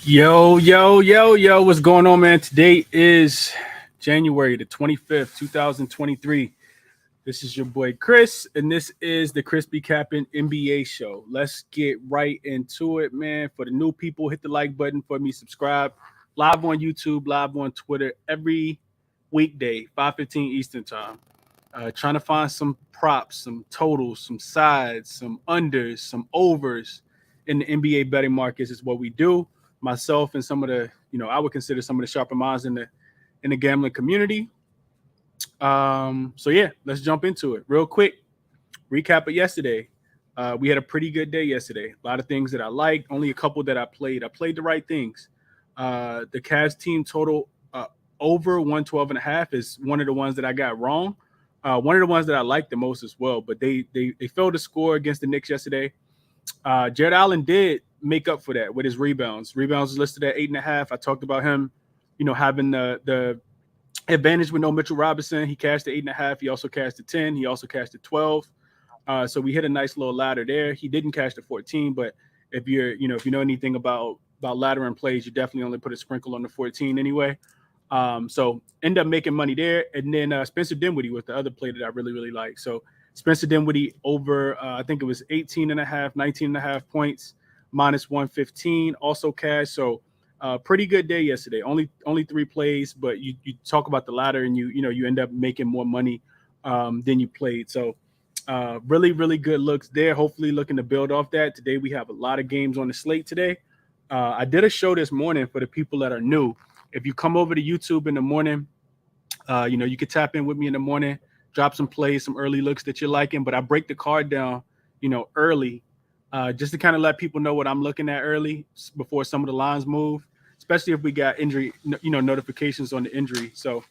Yo, what's going on, man? Today is January the 25th, 2023. This is your boy Chris, and this is the ChrisBeCappinn NBA show. Let's get right into it, man. For the new people, hit the like button for me, subscribe. Live on YouTube, live on Twitter every weekday, 5:15 Eastern time. Trying to find some props, some totals, some sides, some unders, some overs in the NBA betting markets is what we do. Myself and some of the, I would consider some of the sharper minds in the gambling community. So yeah, let's jump into it real quick. Recap of yesterday. We had a pretty good day yesterday. A lot of things that I liked. Only a couple that I played. I played the right things. The Cavs team total over 112 and a half is one of the ones that I got wrong. One of the ones that I liked the most as well, but they failed to score against the Knicks yesterday. Jared Allen did make up for that with his rebounds. Rebounds is listed at 8.5. I talked about him, having the advantage with no Mitchell Robinson. He cashed the 8.5. He also cashed the 10. He also cashed the 12. So we hit a nice little ladder there. He didn't cash the 14, but if if you know anything about laddering plays, you definitely only put a sprinkle on the 14 anyway. So end up making money there. And then Spencer Dinwiddie was the other play that I really, really like. So Spencer Dinwiddie over, I think it was 18.5, 19.5 points, minus 115, also cash. So pretty good day yesterday. Only 3 plays, but you talk about the ladder and you end up making more money than you played. So really, really good looks there. Hopefully looking to build off that. Today we have a lot of games on the slate today. I did a show this morning for the people that are new. If you come over to YouTube in the morning, you could tap in with me in the morning, drop some plays, some early looks that you're liking. But I break the card down, early, just to kind of let people know what I'm looking at early before some of the lines move, especially if we got injury, notifications on the injury. So,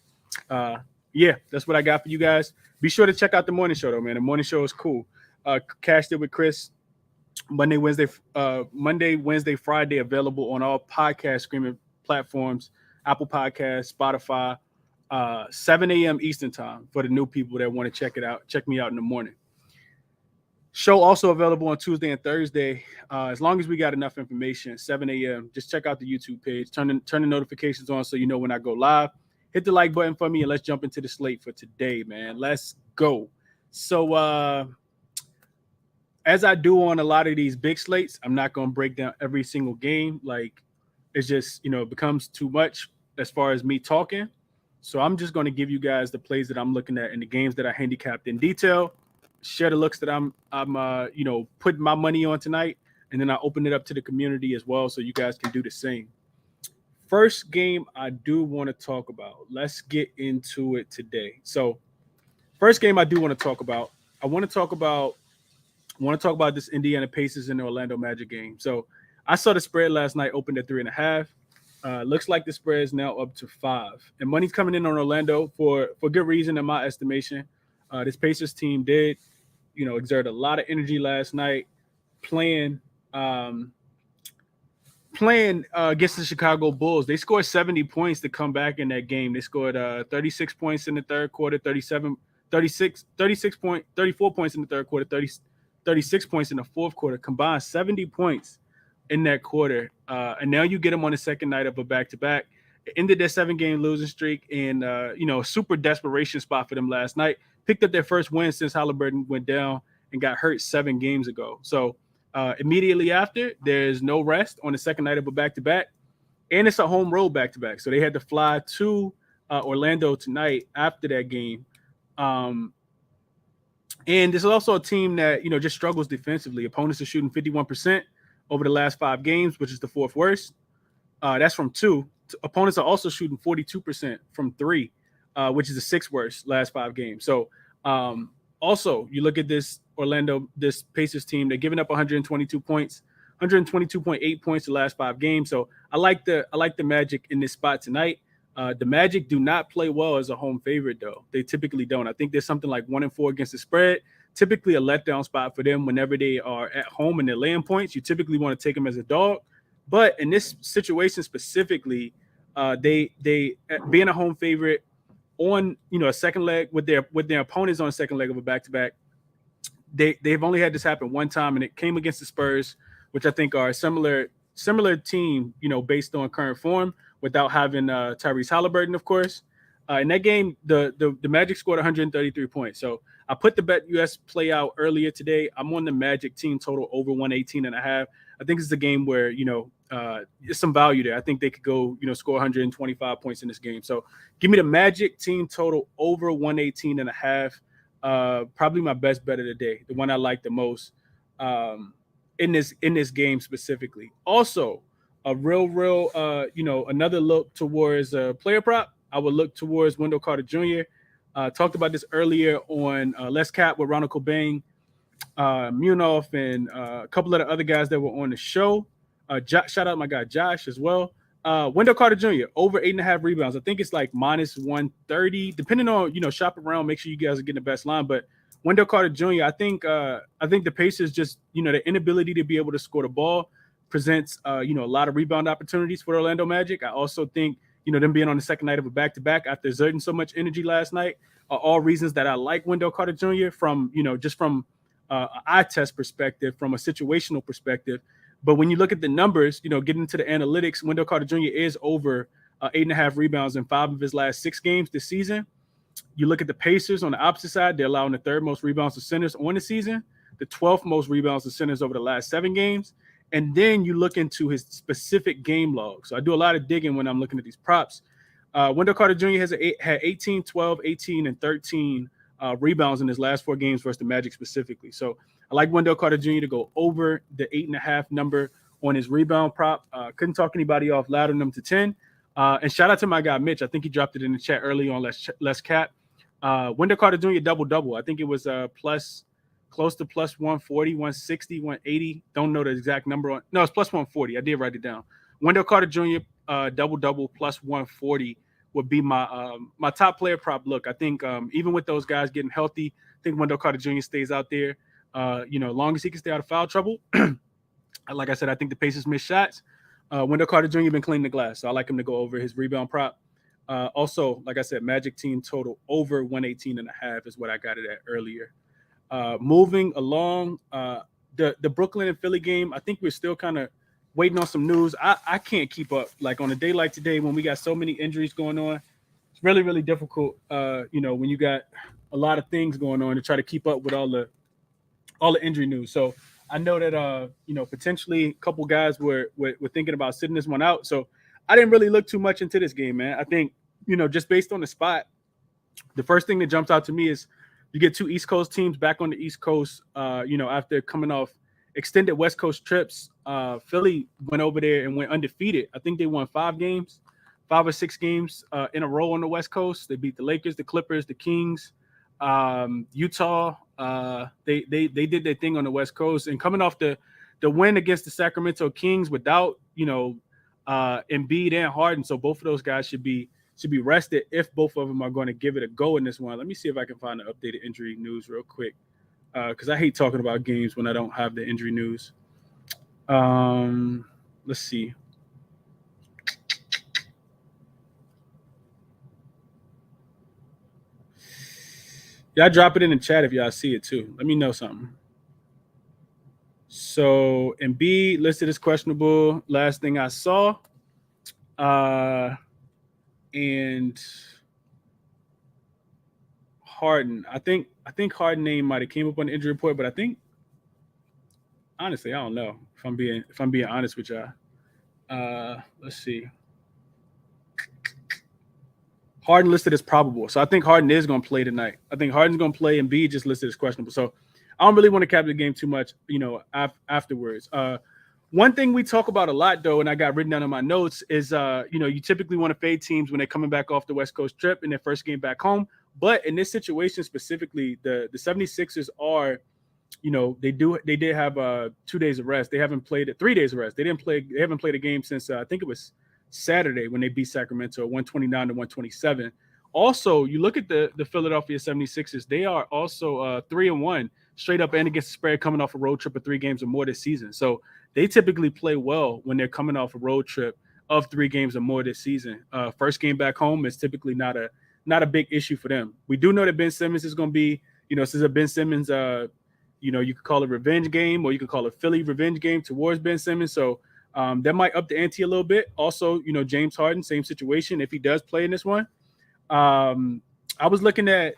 yeah, that's what I got for you guys. Be sure to check out the morning show, though, man. The morning show is cool. Cashed it with Chris. Monday, Wednesday, Friday, available on all podcast streaming platforms, Apple Podcasts, Spotify, 7 a.m. Eastern time for the new people that want to check it out. Check me out in the morning. Show also available on Tuesday and Thursday. As long as we got enough information, 7 a.m. Just check out the YouTube page. Turn the notifications on so you know when I go live. Hit the like button for me and let's jump into the slate for today, man. Let's go. So as I do on a lot of these big slates, I'm not going to break down every single game. Like, it's just, it becomes too much as far as me talking. So I'm just going to give you guys the plays that I'm looking at and the games that I handicapped in detail, share the looks that I'm putting my money on tonight, and then I open it up to the community as well so you guys can do the same. First game I do want to talk about. Let's get into it today. So first game I do want to talk about. I want to talk about this Indiana Pacers and the Orlando Magic game. So I saw the spread last night opened at 3.5. Looks like the spread is now up to 5. And money's coming in on Orlando for good reason in my estimation. This Pacers team did, exert a lot of energy last night playing against the Chicago Bulls. They scored 70 points to come back in that game. They scored 36 points in the third quarter, 34 points in the third quarter, 36 points in the fourth quarter, combined 70 points in that quarter. And now you get them on the second night of a back-to-back. It ended their 7-game losing streak and, super desperation spot for them last night. Picked up their first win since Halliburton went down and got hurt 7 games ago. So immediately after, there's no rest on the second night of a back-to-back. And it's a home road back-to-back. So they had to fly to Orlando tonight after that game. And this is also a team that, just struggles defensively. Opponents are shooting 51% over the last 5 games, which is the 4th worst. That's from 2. Opponents are also shooting 42% from 3, which is the 6th worst last 5 games. So also, you look at this Pacers team, they're giving up 122 points, 122.8 points the last 5 games. So I like the Magic in this spot tonight. The Magic do not play well as a home favorite, though. They typically don't. I think there's something like 1-4 against the spread. Typically a letdown spot for them whenever they are at home and they're laying points. You typically want to take them as a dog. But in this situation specifically, they being a home favorite on a second leg with their opponents on a second leg of a back-to-back, they've only had this happen one time, and it came against the Spurs, which I think are a similar similar team, based on current form without having Tyrese Halliburton, of course. In that game, the Magic scored 133 points. So I put the Bet US play out earlier today. I'm on the Magic team total over 118.5. I think it's a game where, there's some value there. I think they could go, score 125 points in this game. So give me the Magic team total over 118.5. Probably my best bet of the day, the one I like the most in this game specifically. Also, a real another look towards player prop. I would look towards Wendell Carter Jr. Talked about this earlier on Let's Cap with Ronald Cobain, Munoz, and a couple of the other guys that were on the show. Shout out my guy Josh as well. Wendell Carter Jr. over 8.5 rebounds. I think it's like minus 130, depending on shop around. Make sure you guys are getting the best line. But Wendell Carter Jr. I think the Pacers just the inability to be able to score the ball presents a lot of rebound opportunities for the Orlando Magic. I also think them being on the second night of a back-to-back after exerting so much energy last night are all reasons that I like Wendell Carter Jr. from just from an eye test perspective, from a situational perspective. But when you look at the numbers, getting into the analytics, Wendell Carter Jr. is over 8.5 rebounds in 5 of his last 6 games this season. You look at the Pacers on the opposite side, they're allowing the 3rd most rebounds to centers on the season, the 12th most rebounds to centers over the last 7 games. And then you look into his specific game log. So I do a lot of digging when I'm looking at these props. Wendell Carter Jr. had 18, 12, 18, and 13 rebounds in his last 4 games versus the Magic specifically. So I like Wendell Carter Jr. to go over the 8.5 number on his rebound prop. Couldn't talk anybody off louder than him to 10. And shout out to my guy Mitch. I think he dropped it in the chat early on Let's Cap. Wendell Carter Jr. double. I think it was close to plus 140, 160, 180. Don't know the exact number. No, it's plus 140. I did write it down. Wendell Carter Jr. Double plus 140 would be my top player prop look. I think even with those guys getting healthy, I think Wendell Carter Jr. stays out there. As long as he can stay out of foul trouble. Like I said, I think the Pacers miss shots. Wendell Carter Jr. been cleaning the glass, so I like him to go over his rebound prop. Also, like I said, Magic team total over 118.5 is what I got it at earlier. Moving along, the Brooklyn and Philly game, I think we're still kind of waiting on some news. I can't keep up. Like on a day like today when we got so many injuries going on, it's really, really difficult, when you got a lot of things going on to try to keep up with all the injury news. So I know that, potentially a couple guys were thinking about sitting this one out. So I didn't really look too much into this game, man. I think, just based on the spot, the first thing that jumps out to me is you get 2 East Coast teams back on the East Coast, after coming off extended West Coast trips. Philly went over there and went undefeated. I think they won 5 or 6 games in a row on the West Coast. They beat the Lakers, the Clippers, the Kings, Utah. They did their thing on the West Coast, and coming off the win against the Sacramento Kings without Embiid and Harden, so both of those guys should be rested if both of them are going to give it a go in this one. Let me see if I can find the updated injury news real quick, because I hate talking about games when I don't have the injury news. Let's see. Y'all drop it in the chat if y'all see it too. Let me know something. So Embiid listed as questionable. Last thing I saw. And Harden. I think Harden name might have came up on the injury report, but I think honestly, I don't know if I'm being honest with y'all. Let's see. Harden listed as probable. So I think Harden is going to play tonight. I think Harden's going to play, and Embiid just listed as questionable. So I don't really want to cap the game too much, afterwards. One thing we talk about a lot, though, and I got written down in my notes, is, you typically want to fade teams when they're coming back off the West Coast trip in their first game back home. But in this situation specifically, the 76ers are, they did have 2 days of rest. They haven't played 3 days of rest. They haven't played a game since I think it was Saturday when they beat Sacramento 129 to 127. Also, you look at the Philadelphia 76ers, they are also 3-1 straight up and against the spread coming off a road trip of 3 games or more this season. So they typically play well when they're coming off a road trip of 3 games or more this season. First game back home is typically not a big issue for them. We do know that Ben Simmons is going to be, this is a Ben Simmons, you could call it revenge game, or you could call it Philly revenge game towards Ben Simmons. So That might up the ante a little bit. Also, James Harden, same situation if he does play in this one. I was looking at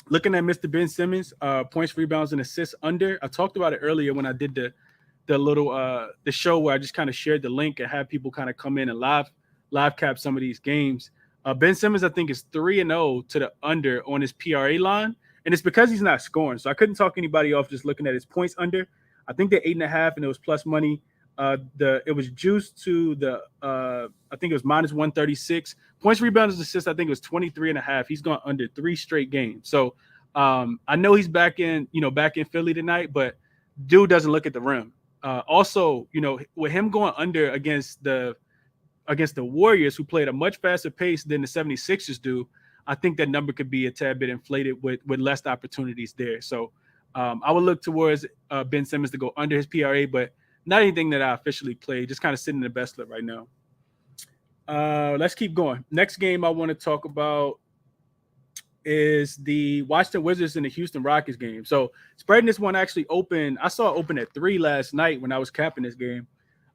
Mr. Ben Simmons, points, rebounds, and assists under. I talked about it earlier when I did the little the show where I just kind of shared the link and had people kind of come in and live cap some of these games. Ben Simmons, I think, is 3-0 to the under on his PRA line, and it's because he's not scoring. So I couldn't talk anybody off just looking at his points under. I think they're 8.5, and it was plus money. It was juiced to the I think it was minus 136 points, rebounds, assists. I think it was 23.5. He's gone under 3 straight games. So I know he's back in Philly tonight, but dude doesn't look at the rim. Also, with him going under against the Warriors, who played a much faster pace than the 76ers do, I think that number could be a tad bit inflated with less opportunities there. So I would look towards Ben Simmons to go under his PRA, but not anything that I officially played, just kind of sitting in the best slip right now. Let's keep going. Next game I want to talk about is the Washington Wizards and the Houston Rockets game. So spreading this one actually open. I saw it open at 3 last night when I was capping this game.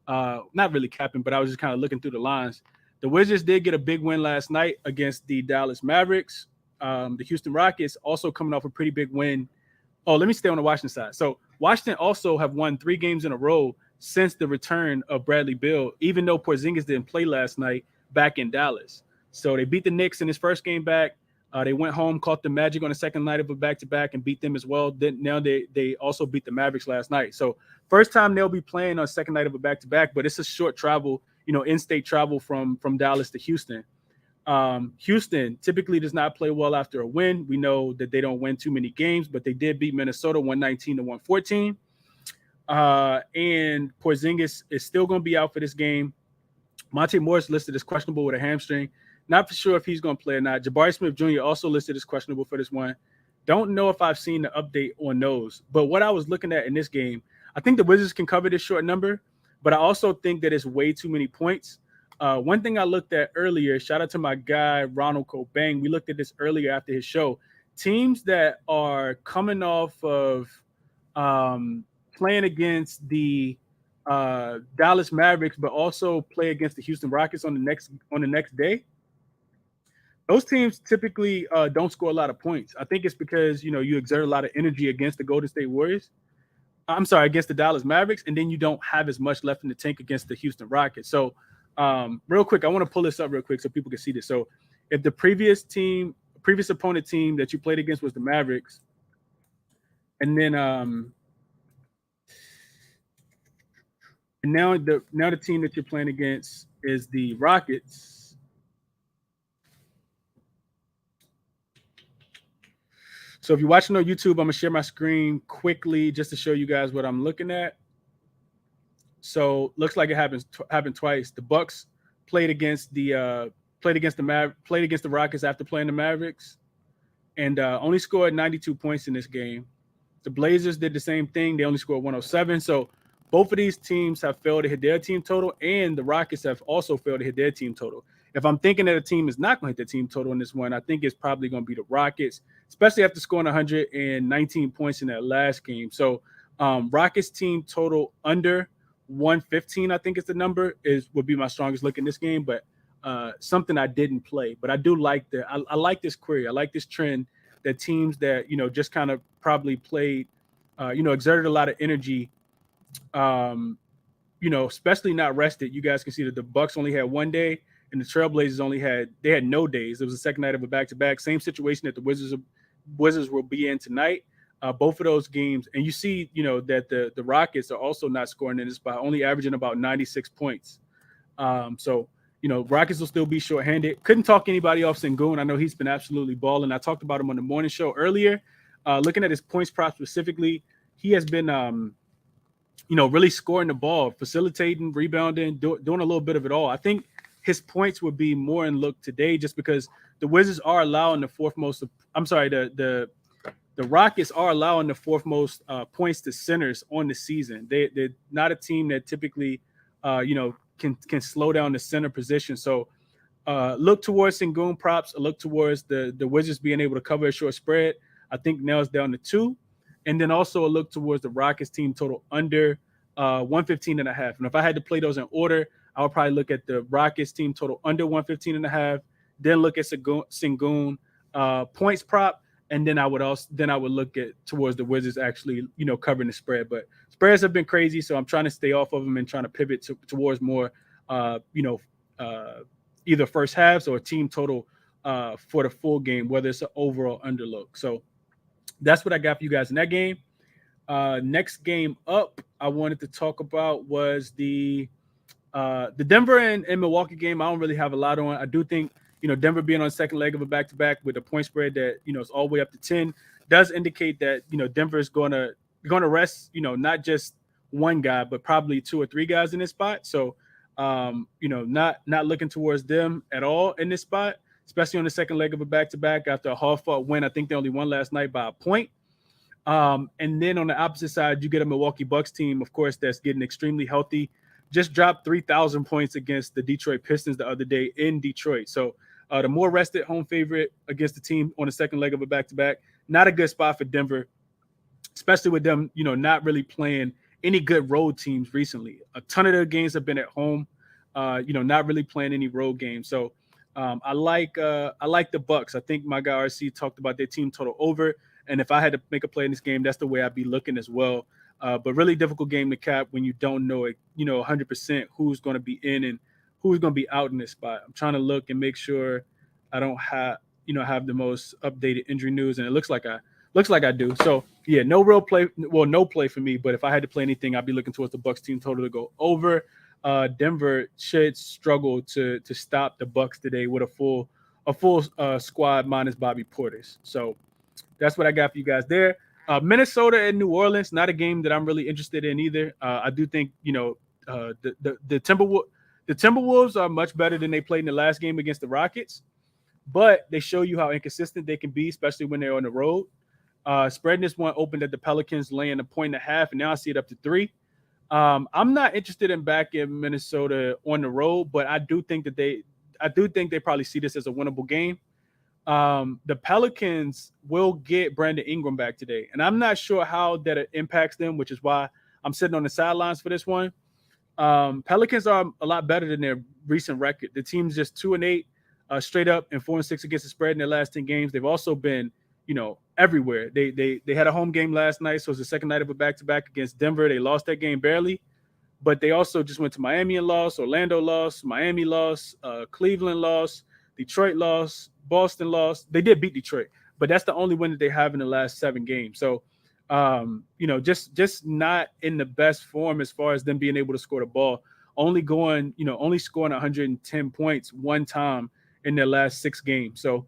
Not really capping, but I was just kind of looking through the lines. The Wizards did get a big win last night against the Dallas Mavericks. The Houston Rockets also coming off a pretty big win. Oh, let me stay on the Washington side. So Washington also have won 3 games in a row since the return of Bradley Beal, even though Porzingis didn't play last night back in Dallas. So they beat the Knicks in his first game back. They went home, caught the Magic on the second night of a back-to-back and beat them as well. Then now they also beat the Mavericks last night. So first time they'll be playing on second night of a back-to-back, but it's a short travel, in-state travel from Dallas to Houston. Houston typically does not play well after a win. We know that they don't win too many games, but they did beat Minnesota 119-114. And Porzingis is still going to be out for this game. Monte Morris listed as questionable with a hamstring. Not for sure if he's going to play or not. Jabari Smith Jr. also listed as questionable for this one. Don't know if I've seen the update on those. But what I was looking at in this game, I think the Wizards can cover this short number, but I also think that it's way too many points. One thing I looked at earlier, shout out to my guy, Ronald Cobang. We looked at this earlier after his show. Teams that are coming off of playing against the Dallas Mavericks, but also play against the Houston Rockets on the next day. Those teams typically don't score a lot of points. I think it's because, you exert a lot of energy against the Golden State Warriors. I'm sorry, against the Dallas Mavericks, and then you don't have as much left in the tank against the Houston Rockets. So real quick, I want to pull this up real quick so people can see this. So if the previous opponent team that you played against was the Mavericks, and then and now the team that you're playing against is the Rockets. So if you're watching on YouTube, I'm going to share my screen quickly just to show you guys what I'm looking at. So looks like it happened twice. The Bucks played against the Rockets after playing the Mavericks, and only scored 92 points in this game. The Blazers did the same thing. They only scored 107. So both of these teams have failed to hit their team total, and the Rockets have also failed to hit their team total. If I'm thinking that a team is not going to hit the team total in this one, I think it's probably going to be the Rockets, especially after scoring 119 points in that last game. So Rockets team total under 115, I think is the number, would be my strongest look in this game, but something I didn't play. But I do like I like this query. I like this trend that teams that, just kind of probably played, exerted a lot of energy, especially not rested. You guys can see that the Bucks only had 1 day, and the Trailblazers had no days. It was the second night of a back-to-back. Same situation that the Wizards will be in tonight. Both of those games, and you see, that the Rockets are also not scoring in this by only averaging about 96 points. So Rockets will still be shorthanded. Couldn't talk anybody off Sengun. I know he's been absolutely balling. I talked about him on the morning show earlier. Looking at his points prop specifically, he has been really scoring the ball, facilitating, rebounding, doing a little bit of it all. I think his points would be more in look today just because the Wizards are allowing the fourth most. I'm sorry, the Rockets are allowing the fourth most points to centers on the season. They're not a team that typically, can slow down the center position. So look towards Sengun props. Look towards the Wizards being able to cover a short spread. I think nails down to 2. And then also a look towards the Rockets team total under 115.5. And if I had to play those in order, I would probably look at the Rockets team total under 115.5, then look at Sengun points prop, and then I would look at towards the Wizards actually, covering the spread. But spreads have been crazy, so I'm trying to stay off of them and trying to pivot towards more, either first halves or team total for the full game, whether it's an overall underlook. So that's what I got for you guys in that game. Next game up, I wanted to talk about was the Denver and Milwaukee game. I don't really have a lot on. I do think Denver being on the second leg of a back-to-back with a point spread that is all the way up to 10 does indicate that Denver is going to rest not just one guy but probably two or three guys in this spot. So not looking towards them at all in this spot, especially on the second leg of a back-to-back after a hard-fought win. I think they only won last night by a point. And then on the opposite side, you get a Milwaukee Bucks team, of course, that's getting extremely healthy. Just dropped 3,000 points against the Detroit Pistons the other day in Detroit. So the more rested home favorite against the team on the second leg of a back-to-back. Not a good spot for Denver, especially with them, not really playing any good road teams recently. A ton of their games have been at home, not really playing any road games. So I like the Bucks. I think my guy RC talked about their team total over. And if I had to make a play in this game, that's the way I'd be looking as well. But really difficult game to cap when you don't know it, 100% who's going to be in and who's going to be out in this spot. I'm trying to look and make sure I don't have the most updated injury news, and it looks like I do. So yeah, no real play. Well, no play for me. But if I had to play anything, I'd be looking towards the Bucks team total to go over. Denver should struggle to stop the Bucks today with a full squad minus Bobby Portis. So that's what I got for you guys there. Minnesota and New Orleans, not a game that I'm really interested in either. I do think the Timberwolves are much better than they played in the last game against the Rockets, but they show you how inconsistent they can be, especially when they're on the road. Spreading this one opened at the Pelicans laying 1.5, and now I see it up to 3. I'm not interested in backing Minnesota on the road, but I do think they probably see this as a winnable game. The Pelicans will get Brandon Ingram back today, and I'm not sure how that impacts them, which is why I'm sitting on the sidelines for this one. Pelicans are a lot better than their recent record. The team's just 2-8 straight up and 4-6 against the spread in their last 10 games. They've also been, everywhere. They had a home game last night, so it's the second night of a back-to-back against Denver. They lost that game barely, but they also just went to Miami and lost, Orlando lost, Miami lost, Cleveland lost, Detroit lost, Boston lost. They did beat Detroit, but that's the only win that they have in the last 7 games. So, just not in the best form as far as them being able to score the ball. Only scoring 110 points one time in their last 6 games. So,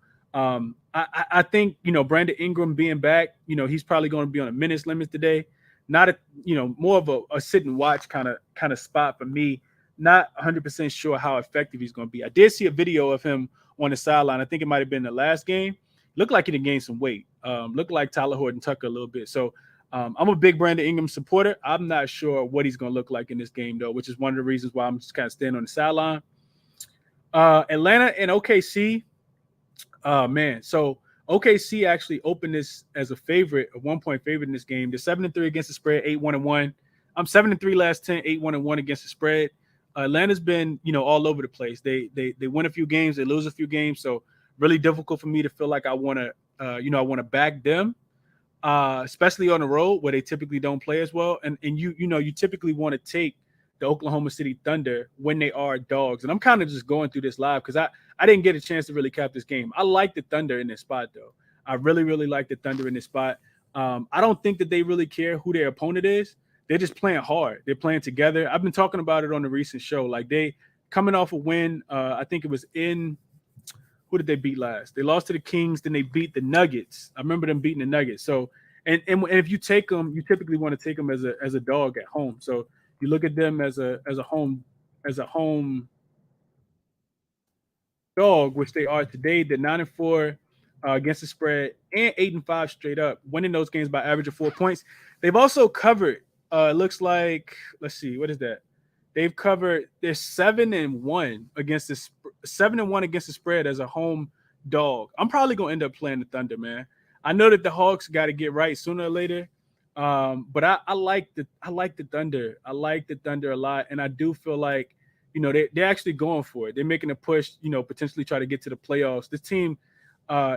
I think, Brandon Ingram being back, he's probably going to be on a minutes limit today. Not more of a sit and watch kind of spot for me. Not 100% sure how effective he's going to be. I did see a video of him on the sideline. I think it might have been the last game. Looked like he had gained some weight. Looked like Tyler Horton Tucker a little bit. So I'm a big Brandon Ingram supporter. I'm not sure what he's going to look like in this game, though, which is one of the reasons why I'm just kind of staying on the sideline. Atlanta and OKC. Man. So OKC actually opened this as a 1-point favorite in this game. They're 7-3 against the spread, 8-1-1. I'm 7-3 last 10, 8-1-1 against the spread. Atlanta's been, all over the place. They win a few games, they lose a few games. So really difficult for me to feel like I want to, I want to back them, especially on the road where they typically don't play as well. And you typically want to take the Oklahoma City Thunder when they are dogs. And I'm kind of just going through this live because I didn't get a chance to really cap this game. I like the Thunder in this spot, though. I really, really like the Thunder in this spot. I don't think that they really care who their opponent is. They're just playing hard. They're playing together. I've been talking about it on the recent show. Like they coming off a win. I think it was in – who did they beat last? They lost to the Kings. Then they beat the Nuggets. I remember them beating the Nuggets. So and if you take them, you typically want to take them as a dog at home. So you look at them as a home dog, which they are today. They're 9-4 against the spread and 8-5 straight up, winning those games by average of 4 points. They've also covered. It looks like, let's see, what is that? They've covered. They're 7-1 against the 7-1 against the spread as a home dog. I'm probably gonna end up playing the Thunder, man. I know that the Hawks got to get right sooner or later. But I like the Thunder. I like the Thunder a lot, and I do feel like they're actually going for it. They're making a push, potentially try to get to the playoffs. This team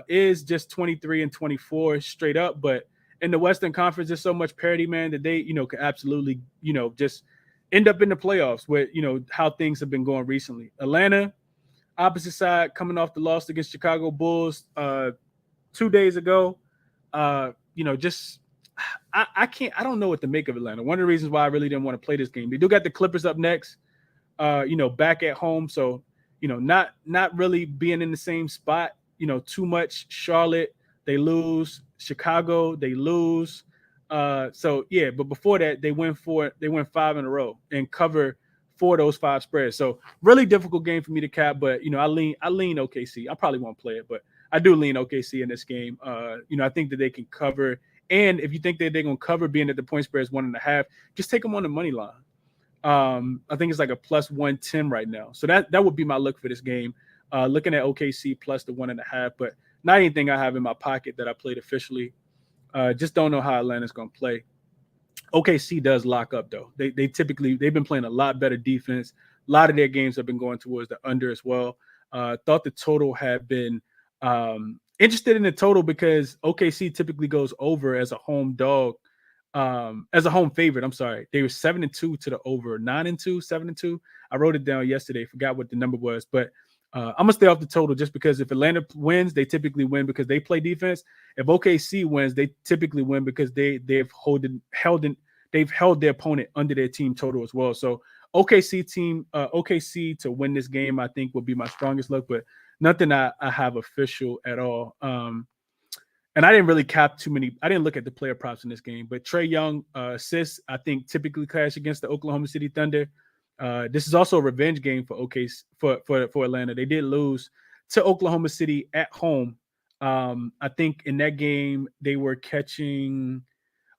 is just 23-24 straight up, but in the Western Conference, there's so much parity, man, that they could absolutely just end up in the playoffs with how things have been going recently. Atlanta, opposite side, coming off the loss against Chicago Bulls 2 days ago. Just I don't know what to make of Atlanta. One of the reasons why I really didn't want to play this game. They do got the Clippers up next, back at home. So, not really being in the same spot, too much. Charlotte, they lose. Chicago, they lose. So yeah, but before that, they win 5 in a row and cover 4 of those 5 spreads. So really difficult game for me to cap, but I lean OKC. I probably won't play it, but I do lean OKC in this game. I think that they can cover. And if you think that they're going to cover, being that the point spread is 1.5, just take them on the money line. I think it's like a plus 110 right now. So that would be my look for this game. Looking at OKC plus the 1.5, but not anything I have in my pocket that I played officially. Just don't know how Atlanta's going to play. OKC does lock up though. They've been playing a lot better defense. A lot of their games have been going towards the under as well. Thought the total had been interested in the total because OKC typically goes over as a home dog, as a home favorite. I'm sorry. They were 7-2 to the over, 9-2, 7-2. I wrote it down yesterday. Forgot what the number was, but I'm gonna stay off the total just because if Atlanta wins, they typically win because they play defense. If OKC wins, they typically win because they've held their opponent under their team total as well. So OKC to win this game, I think would be my strongest look, but nothing I have official at all. And I didn't really cap too many. I didn't look at the player props in this game, but Trae Young assists, I think, typically clash against the Oklahoma City Thunder. This is also a revenge game for OKC for Atlanta. They did lose to Oklahoma City at home. I think in that game they were catching.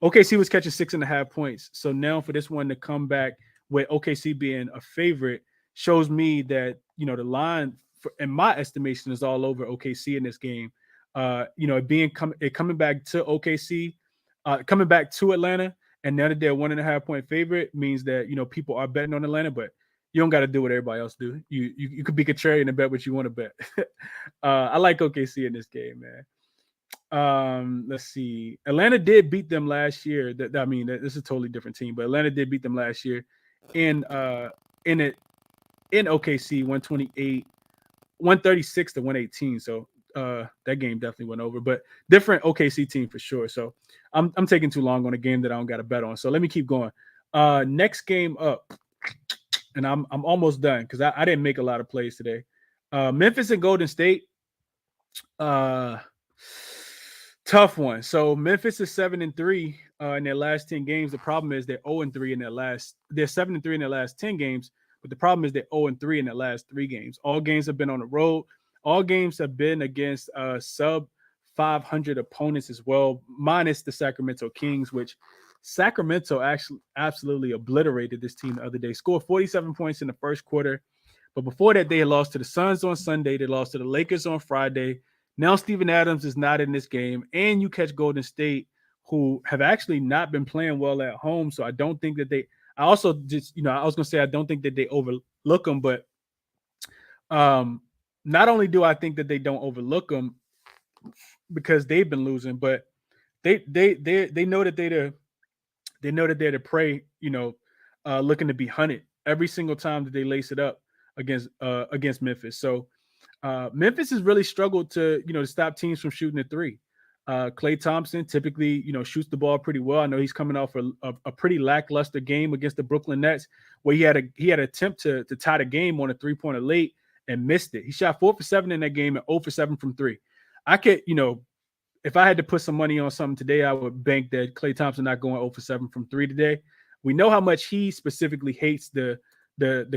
OKC was catching 6.5 points. So now for this one to come back with OKC being a favorite shows me that the line, in my estimation, is all over OKC in this game. Coming back to OKC, coming back to Atlanta, and now that they're 1.5 point favorite means that people are betting on Atlanta, but you don't got to do what everybody else do. You could be contrarian and bet what you want to bet. I like OKC in this game, man. Let's see. Atlanta did beat them last year. This is a totally different team, but Atlanta did beat them last year in OKC 136 to 118. So that game definitely went over, but different OKC team for sure. So I'm taking too long on a game that I don't got to bet on. So let me keep going. Next game up, and I'm almost done because I didn't make a lot of plays today. Memphis and Golden State. Tough one. So Memphis is 7-3 in their last 10 games. The problem is they're 0-3 in their last. They're 7-3 in their last 10 games, but the problem is they're 0-3 in their last 3 games. All games have been on the road. All games have been against sub 500 opponents as well, minus the Sacramento Kings, which Sacramento actually absolutely obliterated this team the other day. Scored 47 points in the first quarter, but before that they had lost to the Suns on Sunday. They lost to the Lakers on Friday. Now Steven Adams is not in this game, and you catch Golden State, who have actually not been playing well at home. So I don't think that they. I also just I was gonna say I don't think that they overlook them, but not only do I think that they don't overlook them because they've been losing, but they know that they're the prey, looking to be hunted every single time that they lace it up against Memphis. So Memphis has really struggled to stop teams from shooting a three. Klay Thompson typically shoots the ball pretty well. I know he's coming off a pretty lackluster game against the Brooklyn Nets where he had an attempt to tie the game on a 3-pointer late and missed it. He shot 4 for 7 in that game and 0 for 7 from 3. I could, if I had to put some money on something today, I would bank that Klay Thompson not going 0 for 7 from 3 today. We know how much he specifically hates the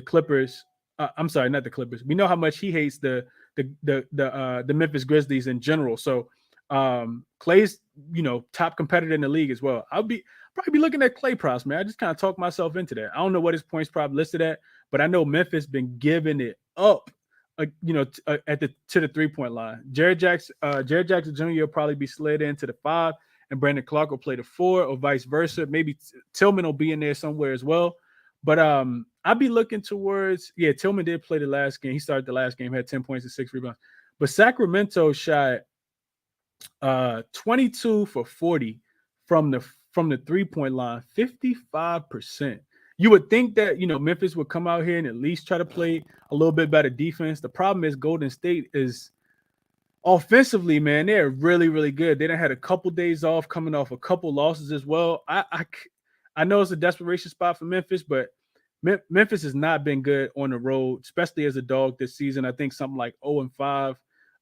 Clippers. I'm sorry, not the Clippers. We know how much he hates the Memphis Grizzlies in general. So Klay's top competitor in the league as well. I'll probably be looking at Klay props, man. I just kind of talked myself into that. I don't know what his points prop listed at, but I know Memphis been giving it up. To the 3-point line. Jared Jackson Jr. will probably be slid into the 5, and Brandon Clark will play the 4, or vice versa. Maybe Tillman will be in there somewhere as well. But I'd be looking towards, Tillman did play the last game. He started the last game, had 10 points and 6 rebounds. But Sacramento shot 22 for 40 from the 3-point line, 55%. You would think that, Memphis would come out here and at least try to play a little bit better defense. The problem is Golden State is offensively, man, they're really, really good. They done had a couple days off, coming off a couple losses as well. I know it's a desperation spot for Memphis, but Memphis has not been good on the road, especially as a dog this season. I think something like 0-5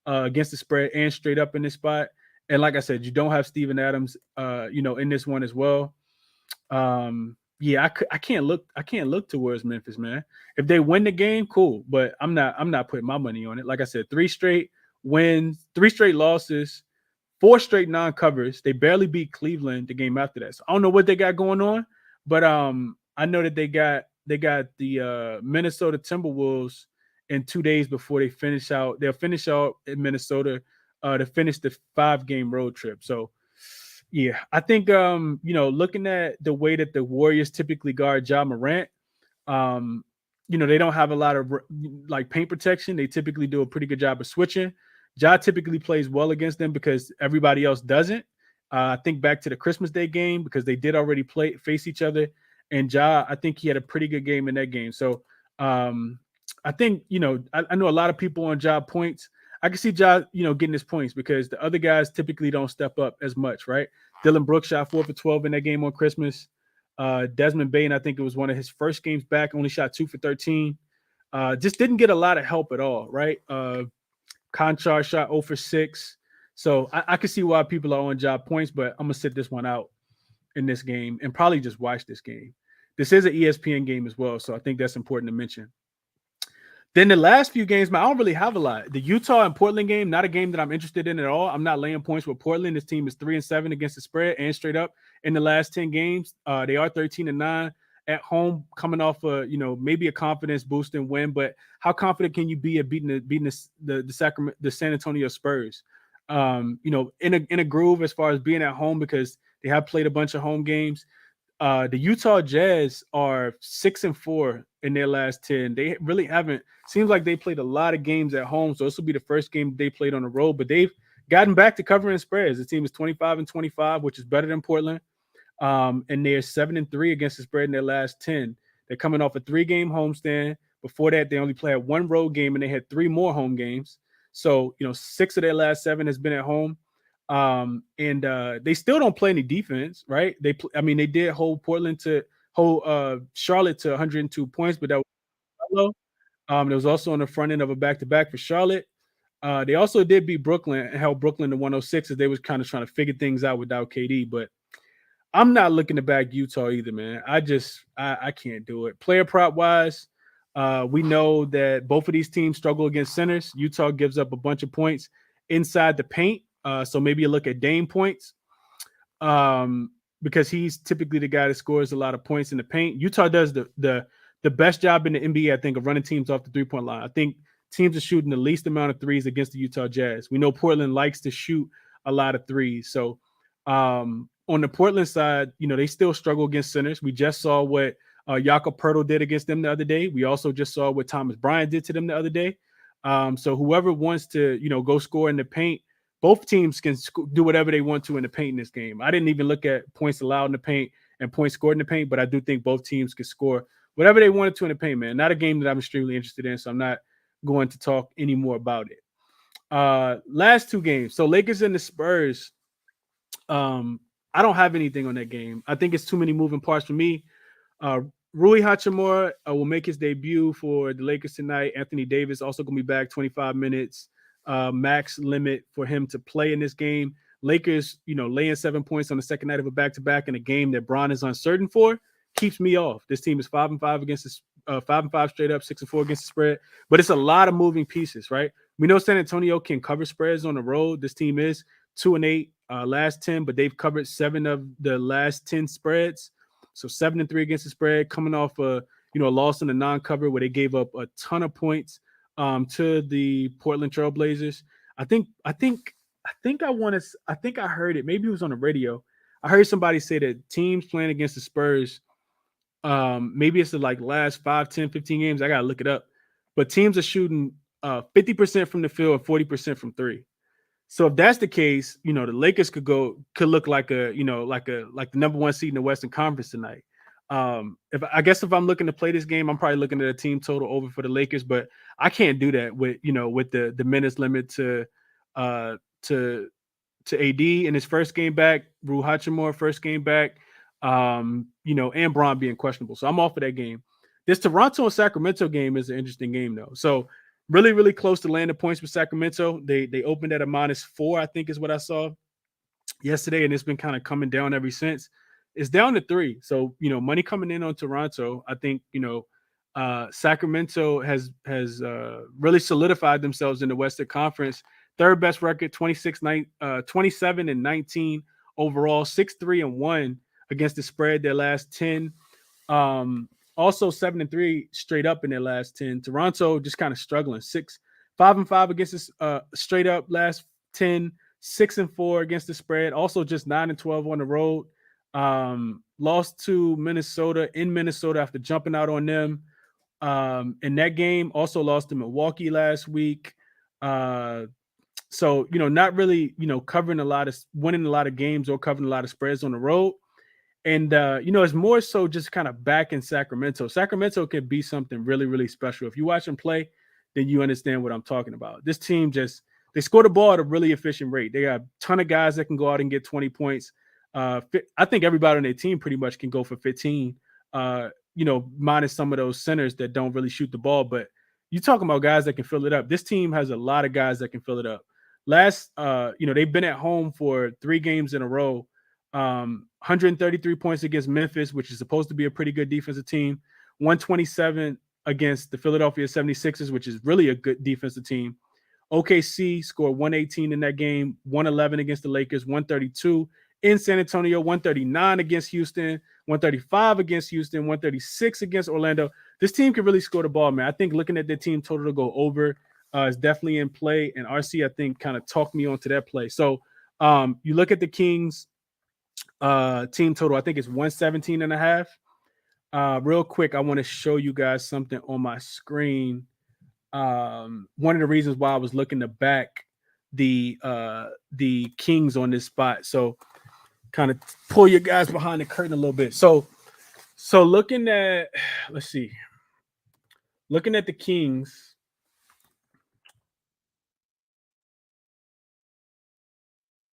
against the spread and straight up in this spot. And like I said, you don't have Steven Adams, in this one as well. I can't look towards Memphis, man. If they win the game, cool, but I'm not putting my money on it. Like I said, 3 straight wins, 3 straight losses, 4 straight non-covers. They barely beat Cleveland the game after that. So I don't know what they got going on, but I know that they got the Minnesota Timberwolves in 2 days before they finish out. They'll finish out in Minnesota to finish the 5-game road trip. So yeah, I think looking at the way that the Warriors typically guard Ja Morant, they don't have a lot of like paint protection. They typically do a pretty good job of switching. Ja typically plays well against them because everybody else doesn't. I think back to the Christmas Day game because they did already face each other, and Ja, I think he had a pretty good game in that game. So I think I know a lot of people on Ja points. I can see Ja, getting his points because the other guys typically don't step up as much, right? Dylan Brooks shot 4 for 12 in that game on Christmas. Desmond Bane, I think it was one of his first games back, only shot 2 for 13. Just didn't get a lot of help at all, right? Conchar shot 0 for 6. So I can see why people are on Ja points, but I'm going to sit this one out in this game and probably just watch this game. This is an ESPN game as well, so I think that's important to mention. Then the last few games, man, I don't really have a lot. The Utah and Portland game, not a game that I'm interested in at all. I'm not laying points with Portland. This team is 3-7 against the spread and straight up in the last 10 games. They are 13-9 at home, coming off maybe a confidence boosting win. But how confident can you be at beating the San Antonio Spurs? In a groove as far as being at home because they have played a bunch of home games. The Utah Jazz are 6-4 in their last 10. They really haven't. Seems like they played a lot of games at home, so this will be the first game they played on the road. But they've gotten back to covering spreads. The team is 25-25, which is better than Portland. And they're 7-3 against the spread in their last 10. They're coming off a 3-game homestand. Before that, they only played 1 road game, and they had 3 more home games. So 6 of their last 7 has been at home. And they still don't play any defense, right? They did hold Charlotte to 102 points, but that was low. It was also on the front end of a back-to-back for Charlotte. They also did beat Brooklyn and held Brooklyn to 106 as they was kind of trying to figure things out without KD. But I'm not looking to back Utah either, man. I can't do it. Player prop wise, we know that both of these teams struggle against centers. Utah gives up a bunch of points inside the paint. So maybe you look at Dame points because he's typically the guy that scores a lot of points in the paint. Utah does the best job in the NBA, I think, of running teams off the 3-point line. I think teams are shooting the least amount of threes against the Utah Jazz. We know Portland likes to shoot a lot of threes. So on the Portland side, they still struggle against centers. We just saw what Jakob Poeltl did against them the other day. We also just saw what Thomas Bryant did to them the other day. So whoever wants to, go score in the paint, both teams can do whatever they want to in the paint in this game. I didn't even look at points allowed in the paint and points scored in the paint, but I do think both teams can score whatever they wanted to in the paint, man. Not a game that I'm extremely interested in, so I'm not going to talk any more about it. Last 2 games. So Lakers and the Spurs. I don't have anything on that game. I think it's too many moving parts for me. Rui Hachimura will make his debut for the Lakers tonight. Anthony Davis also going to be back 25 minutes. Max limit for him to play in this game. Lakers, laying 7 points on the second night of a back-to-back in a game that Bron is uncertain for keeps me off. This team is 5-5 against this 5-5 straight up, 6-4 against the spread. But it's a lot of moving pieces, right? We know San Antonio can cover spreads on the road. This team is 2-8 last 10, but they've covered 7 of the last 10 spreads. So 7-3 against the spread, coming off a loss in the non-cover where they gave up a ton of points to the Portland Trail Blazers. I think I think I heard it. Maybe it was on the radio. I heard somebody say that teams playing against the Spurs, maybe it's the like last 5, 10, 15 games. I gotta look it up. But teams are shooting 50% from the field and 40% from three. So if that's the case, the Lakers could look like like the number one seed in the Western Conference tonight. If I'm looking to play this game, I'm probably looking at a team total over for the Lakers, but I can't do that with the minutes limit uh to AD in his first game back, Rui Hachimura first game back, and Braun being questionable. So I'm off of that game. This Toronto and Sacramento game is an interesting game though. So really, really close to landing points with Sacramento. They opened at a -4, I think is what I saw yesterday, and it's been kind of coming down ever since. It's down to 3. So, money coming in on Toronto. I think, Sacramento has really solidified themselves in the Western Conference. Third best record, 27 and 19 overall, 6-3-1 against the spread their last 10. Also 7-3 straight up in their last 10. Toronto just kind of struggling. 5-5 against this straight up last 10, 6-4 against the spread. Also just 9-12 on the road. Lost to Minnesota in Minnesota after jumping out on them. In that game, also lost to Milwaukee last week. So, not really, winning a lot of games or covering a lot of spreads on the road. And, it's more so just kind of back in Sacramento. Sacramento can be something really, really special. If you watch them play, then you understand what I'm talking about. This team they score the ball at a really efficient rate. They got a ton of guys that can go out and get 20 points. I think everybody on their team pretty much can go for 15, minus some of those centers that don't really shoot the ball. But you're talking about guys that can fill it up. This team has a lot of guys that can fill it up. They've been at home for 3 games in a row. 133 points against Memphis, which is supposed to be a pretty good defensive team. 127 against the Philadelphia 76ers, which is really a good defensive team. OKC scored 118 in that game, 111 against the Lakers, 132 in San Antonio, 139 against Houston, 135 against Houston, 136 against Orlando. This team can really score the ball, man. I think looking at their team total to go over is definitely in play, and RC, I think, kind of talked me onto that play. So you look at the Kings team total, I think it's 117.5. Real quick, I want to show you guys something on my screen. One of the reasons why I was looking to back the Kings on this spot. So kind of pull your guys behind the curtain a little bit. So looking at, let's see, looking at the Kings.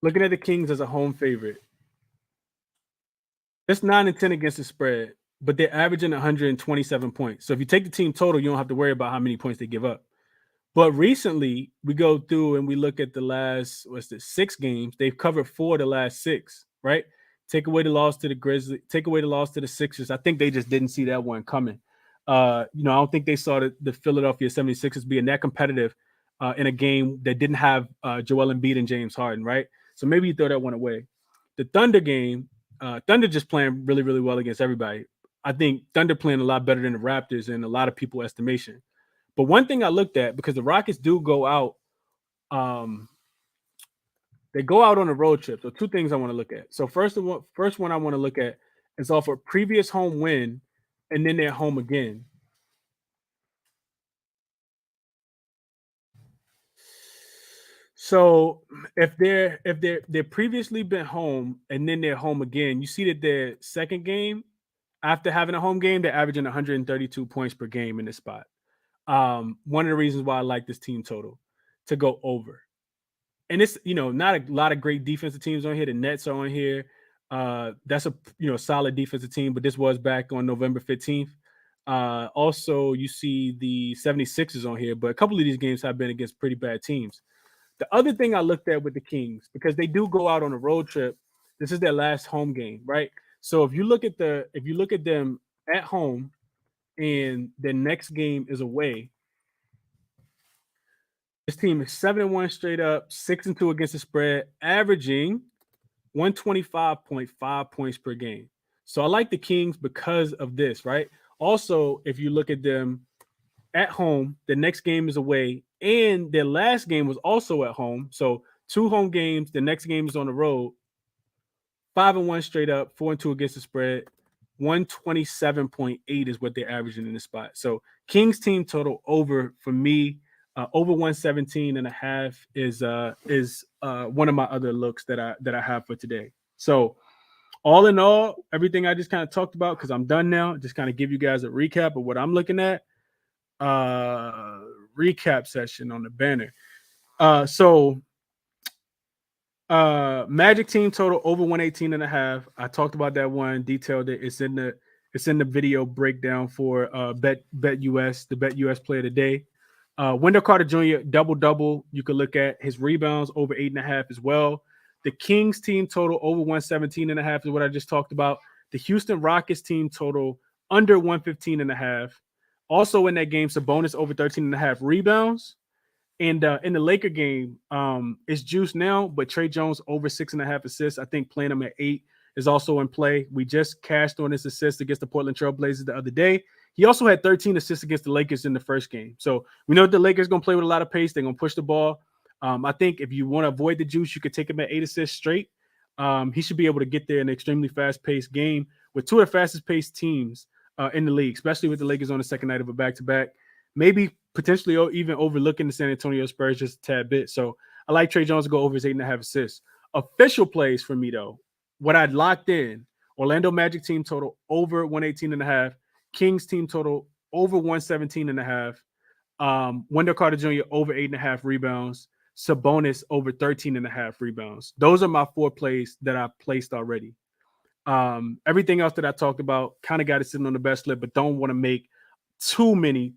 Looking at the Kings as a home favorite. It's 9-10 against the spread, but they're averaging 127 points. So if you take the team total, you don't have to worry about how many points they give up. But recently, we go through and we look at the last 6 games. They've covered 4 of the last 6, right? Take away the loss to the Grizzlies, take away the loss to the Sixers. I think they just didn't see that one coming. I don't think they saw the Philadelphia 76ers being that competitive in a game that didn't have Joel Embiid and James Harden, right? So maybe you throw that one away. The Thunder game, Thunder just playing really, really well against everybody. I think Thunder playing a lot better than the Raptors in a lot of people's estimation. But one thing I looked at, because the Rockets do go out, they go out on a road trip. So 2 things I want to look at. So first one I want to look at is off a previous home win, and then they're home again. So if they're previously been home and then they're home again, you see that their second game after having a home game, they're averaging 132 points per game in this spot. One of the reasons why I like this team total to go over. And it's, not a lot of great defensive teams on here. The Nets are on here. That's a, solid defensive team, but this was back on November 15th. Also, you see the 76ers on here, but a couple of these games have been against pretty bad teams. The other thing I looked at with the Kings, because they do go out on a road trip, this is their last home game, right? So if you look at them at home and their next game is away, this team is 7-1 straight up, 6-2 against the spread, averaging 125.5 points per game. So I like the Kings because of this, right? Also, if you look at them at home, the next game is away, and their last game was also at home. So 2 home games. The next game is on the road. 5-1 straight up, 4-2 against the spread. 127.8 is what they're averaging in the spot. So Kings team total over for me, over 117.5 is one of my other looks that I have for today. So all in all, everything I just kind of talked about, because I'm done now, just kind of give you guys a recap of what I'm looking at. Recap session on the banner. So Magic team total over 118.5. I talked about that one, detailed it. It's in the video breakdown for Bet US, the Bet US player today. Wendell Carter Jr. double. You could look at his rebounds over 8.5 as well. The Kings team total over 117.5 is what I just talked about. The Houston Rockets team total under 115.5. Also in that game, Sabonis over 13.5 rebounds. And in the Laker game, it's juice now, but Trey Jones over 6.5 assists. I think playing him at 8 is also in play. We just cashed on his assist against the Portland Trail Blazers the other day. He also had 13 assists against the Lakers in the first game. So we know the Lakers going to play with a lot of pace. They're going to push the ball. I think if you want to avoid the juice, you could take him at 8 assists straight. He should be able to get there in an extremely fast-paced game with 2 of the fastest-paced teams in the league, especially with the Lakers on the second night of a back-to-back. Maybe potentially even overlooking the San Antonio Spurs just a tad bit. So I like Trey Jones to go over his 8.5 assists. Official plays for me, though, what I'd locked in, Orlando Magic team total over 118.5, Kings team total over 117.5, Wendell Carter Jr. over 8.5 rebounds, Sabonis over 13.5 rebounds. Those are my 4 plays that I placed already. Everything else that I talked about kind of got it sitting on the best list, but don't want to make too many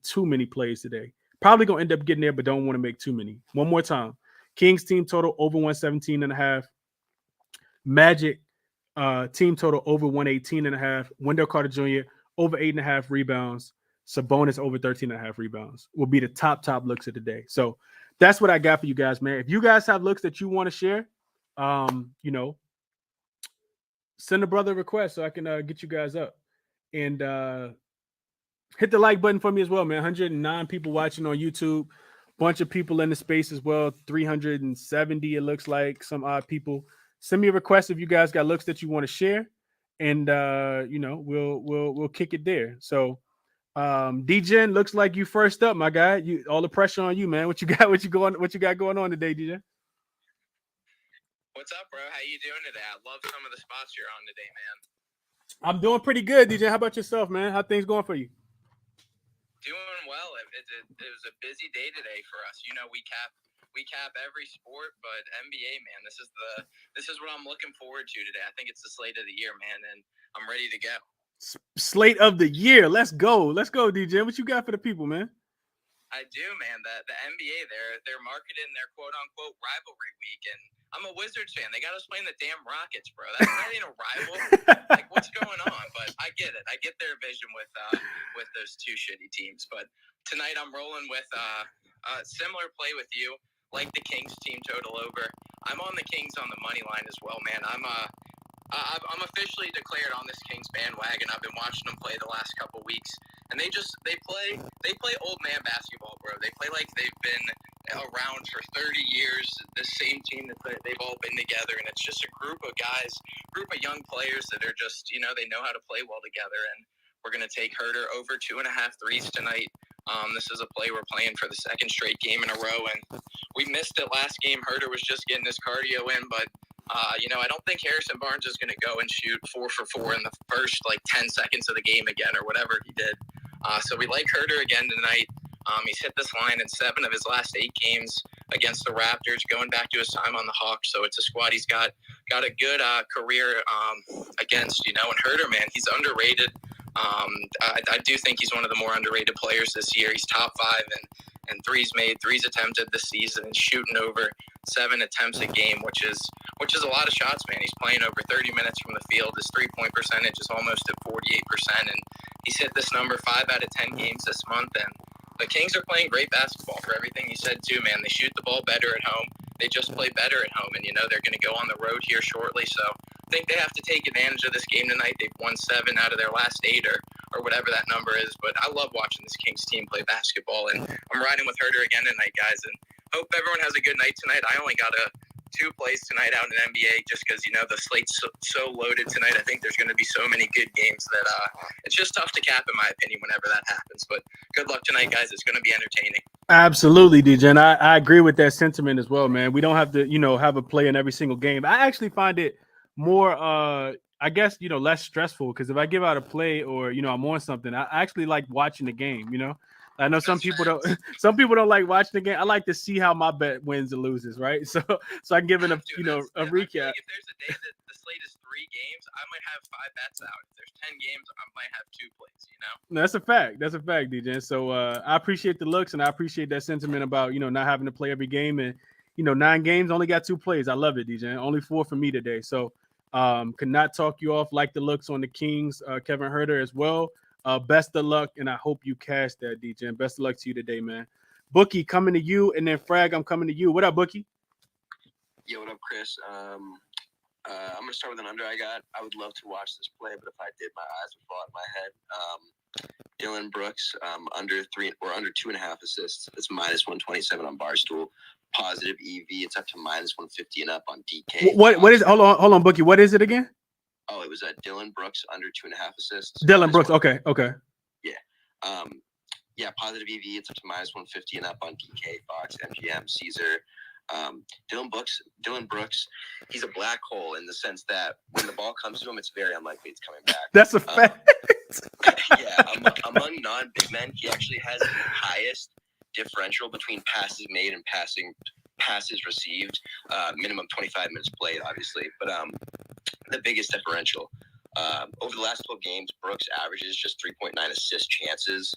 plays today. Probably gonna end up getting there, but don't want to make too many. One more time. Kings team total over 117.5. Magic team total over 118.5. Wendell Carter Jr. over 8.5 rebounds. Sabonis over 13.5 rebounds will be the top looks of the day. So that's what I got for you guys, man. If you guys have looks that you want to share, send a brother a request so I can get you guys up. And hit the like button for me as well, man. 109 people watching on YouTube. Bunch of people in the space as well. 370, it looks like, some odd people. Send me a request if you guys got looks that you want to share. And we'll kick it there. So DJ, looks like you first up, my guy. All the pressure on you, man. What you got going on today, DJ? What's up, bro? How you doing today? I love some of the spots you're on today, man. I'm doing pretty good, DJ. How about yourself, man? How things going for you? Doing well. It was a busy day today for us. You know, we cap every sport, but NBA, man, this is what I'm looking forward to today. I think it's the slate of the year, man, and I'm ready to go. Slate of the year. Let's go, DJ. What you got for the people, man? I do, man. The NBA, they're marketing their quote unquote rivalry week, and I'm a Wizards fan. They got us playing the damn Rockets, bro. That ain't a rival. Like, what's going on? But I get it. I get their vision with those 2 shitty teams. But tonight I'm rolling with a similar play with you, like the Kings team total over. I'm on the Kings on the money line as well, man. I'm officially declared on this Kings bandwagon. I've been watching them play the last couple weeks, and they play old man basketball, bro. They play like they've been around for 30 years. The same team that they've all been together, and it's just a group of guys, group of young players that are just, they know how to play well together. And we're gonna take Herter over 2.5 threes tonight. This is a play we're playing for the second straight game in a row, and we missed it last game. Herter was just getting his cardio in, but I don't think Harrison Barnes is going to go and shoot 4 for 4 in the first 10 seconds of the game again, or whatever he did. So we like Herter again tonight. He's hit this line in 7 of his last 8 games against the Raptors, going back to his time on the Hawks. So it's a squad he's got a good career against, and Herter, man, he's underrated. I do think he's one of the more underrated players this year. He's top 5 and threes made, threes attempted this season, and shooting over 7 attempts a game, which is a lot of shots, man. He's playing over 30 minutes from the field. His 3-point percentage is almost at 48%, and he's hit this number 5 out of 10 games this month. And the Kings are playing great basketball for everything you said too, man. They shoot the ball better at home. They just play better at home, and they're going to go on the road here shortly. So I think they have to take advantage of this game tonight. They've won 7 out of their last 8, or whatever that number is. But I love watching this Kings team play basketball, and I'm riding with Herter again tonight, guys. And hope everyone has a good night tonight. I only got a 2 plays tonight out in the NBA just because, the slate's so loaded tonight. I think there's going to be so many good games that it's just tough to cap, in my opinion, whenever that happens. But good luck tonight, guys. It's going to be entertaining. Absolutely, DJ. And I agree with that sentiment as well, man. We don't have to, have a play in every single game. I actually find it more, I guess, less stressful because if I give out a play or, I'm on something, I actually like watching the game, I know some people don't like watching the game. I like to see how my bet wins or loses, right? So I can give it a recap. Like if there's a day that the slate is 3 games, I might have 5 bets out. If there's 10 games, I might have 2 plays, That's a fact. That's a fact, DJ. So I appreciate the looks and I appreciate that sentiment about, not having to play every game and, 9 games, only got 2 plays. I love it, DJ. Only 4 for me today. So could not talk you off. Like the looks on the Kings, Kevin Huerter as well. Best of luck, and I hope you cash that, DJ. And best of luck to you today, man. Bookie, coming to you, and then Frag, I'm coming to you. What up, Bookie? Yo, what up, Chris? I'm going to start with an under I got. I would love to watch this play, but if I did, my eyes would fall out of my head. Dylan Brooks, under 3 or under 2.5 assists. It's minus 127 on Barstool. Positive EV, it's up to minus 150 and up on DK. What is? Hold on, Bookie. What is it again? Oh, it was Dylan Brooks under 2.5 assists. Dylan Brooks. Okay. Yeah. Yeah, positive EV, it's up to minus 150 and up on DK, Fox, MGM, Caesar. Dylan Brooks, he's a black hole in the sense that when the ball comes to him, it's very unlikely it's coming back. That's a fact. Yeah, among non-big men, he actually has the highest differential between passes made and passes received. Minimum 25 minutes played, obviously, but the biggest differential. Over the last 12 games, Brooks averages just 3.9 assist chances.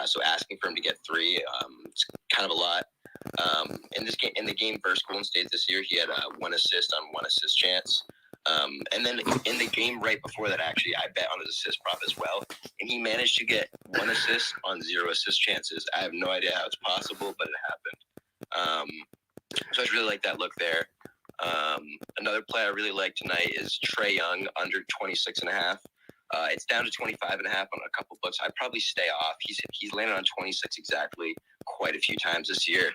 So asking for him to get 3, it's kind of a lot. In the game versus Golden State this year, he had 1 assist on 1 assist chance. And then in the game right before that, actually, I bet on his assist prop as well. And he managed to get 1 assist on 0 assist chances. I have no idea how it's possible, but it happened. So I really like that look there. Another play I really like tonight is Trae Young under 26.5. It's down to 25.5 on a couple books. I'd probably stay off. He's landed on 26 exactly quite a few times this year.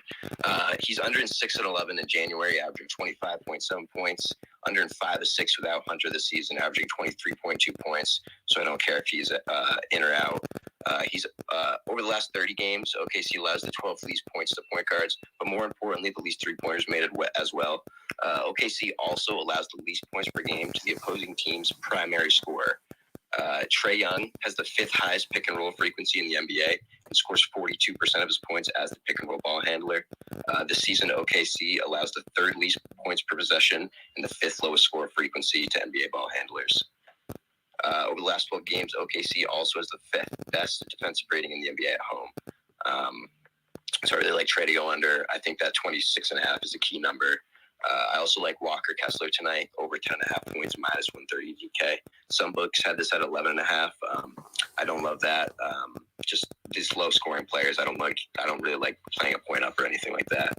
He's under in 6 and 11 in January, averaging 25.7 points. Under in 5 of 6 without Hunter this season, averaging 23.2 points. So I don't care if he's in or out. He's over the last 30 games, OKC allows the 12 least points to point guards, but more importantly, the least 3-pointers made it as well. OKC also allows the least points per game to the opposing team's primary scorer. Trae Young has the 5th highest pick and roll frequency in the NBA and scores 42% of his points as the pick and roll ball handler. This season, OKC allows the 3rd least points per possession and the 5th lowest score frequency to NBA ball handlers. Over the last 12 games, OKC also has the 5th best defensive rating in the NBA at home. So I really like Trae to go under. I think that 26.5 is a key number. I also like Walker Kessler tonight, over 10.5 points, minus 130 DK. Some books had this at 11.5. I don't love that. Just these low scoring players. I don't really like playing a point up or anything like that.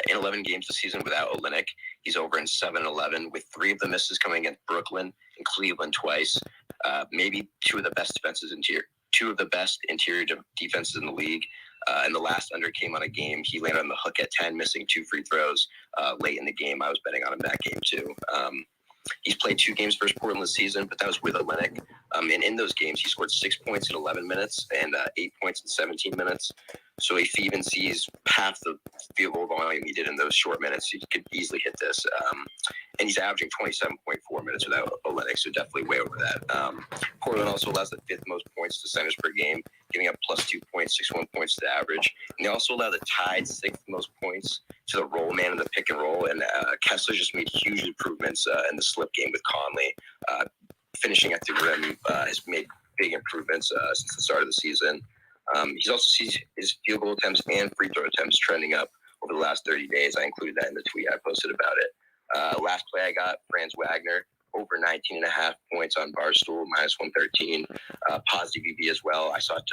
In 11 games this season without Olynyk, he's over in 7-11 with 3 of the misses coming against Brooklyn and Cleveland twice. Maybe two of the best interior defenses in the league. And the last under came on a game. He landed on the hook at 10, missing 2 free throws late in the game. I was betting on him that game too. He's played 2 games versus Portland this season, but that was with Olynyk. And in those games, he scored 6 points in 11 minutes and 8 points in 17 minutes. So if he even sees half the field goal volume he did in those short minutes, he could easily hit this. And he's averaging 27.4 minutes without Olynyk, so definitely way over that. Portland also allows the 5th most points to centers per game, giving up plus 2.61 points to average. And they also allow the tied 6th most points to the roll man in the pick and roll. And Kessler just made huge improvements in the slip game with Conley. Finishing at the rim has made big improvements since the start of the season. He's also seen his field goal attempts and free throw attempts trending up over the last 30 days. I included that in the tweet I posted about it. Last play I got, Franz Wagner, over 19.5 points on Barstool, minus 113. Positive EV as well. I saw it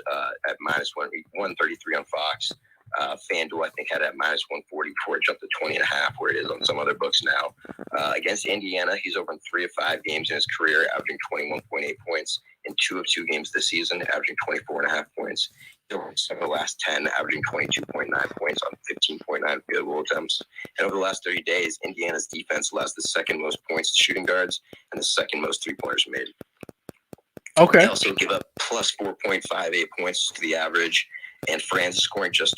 at minus 133 on Fox. FanDuel, I think, had it at minus 140 before it jumped to 20.5, where it is on some other books now. Against Indiana, he's over in 3 of 5 games in his career, averaging 21.8 points. In 2 of 2 games this season, averaging 24.5 points. over the last 10, averaging 22.9 points on 15.9 field goal attempts. And over the last 30 days, Indiana's defense allows the second most points to shooting guards and the second most three-pointers made. Okay. They also give up plus 4.58 points to the average, and Franz is scoring just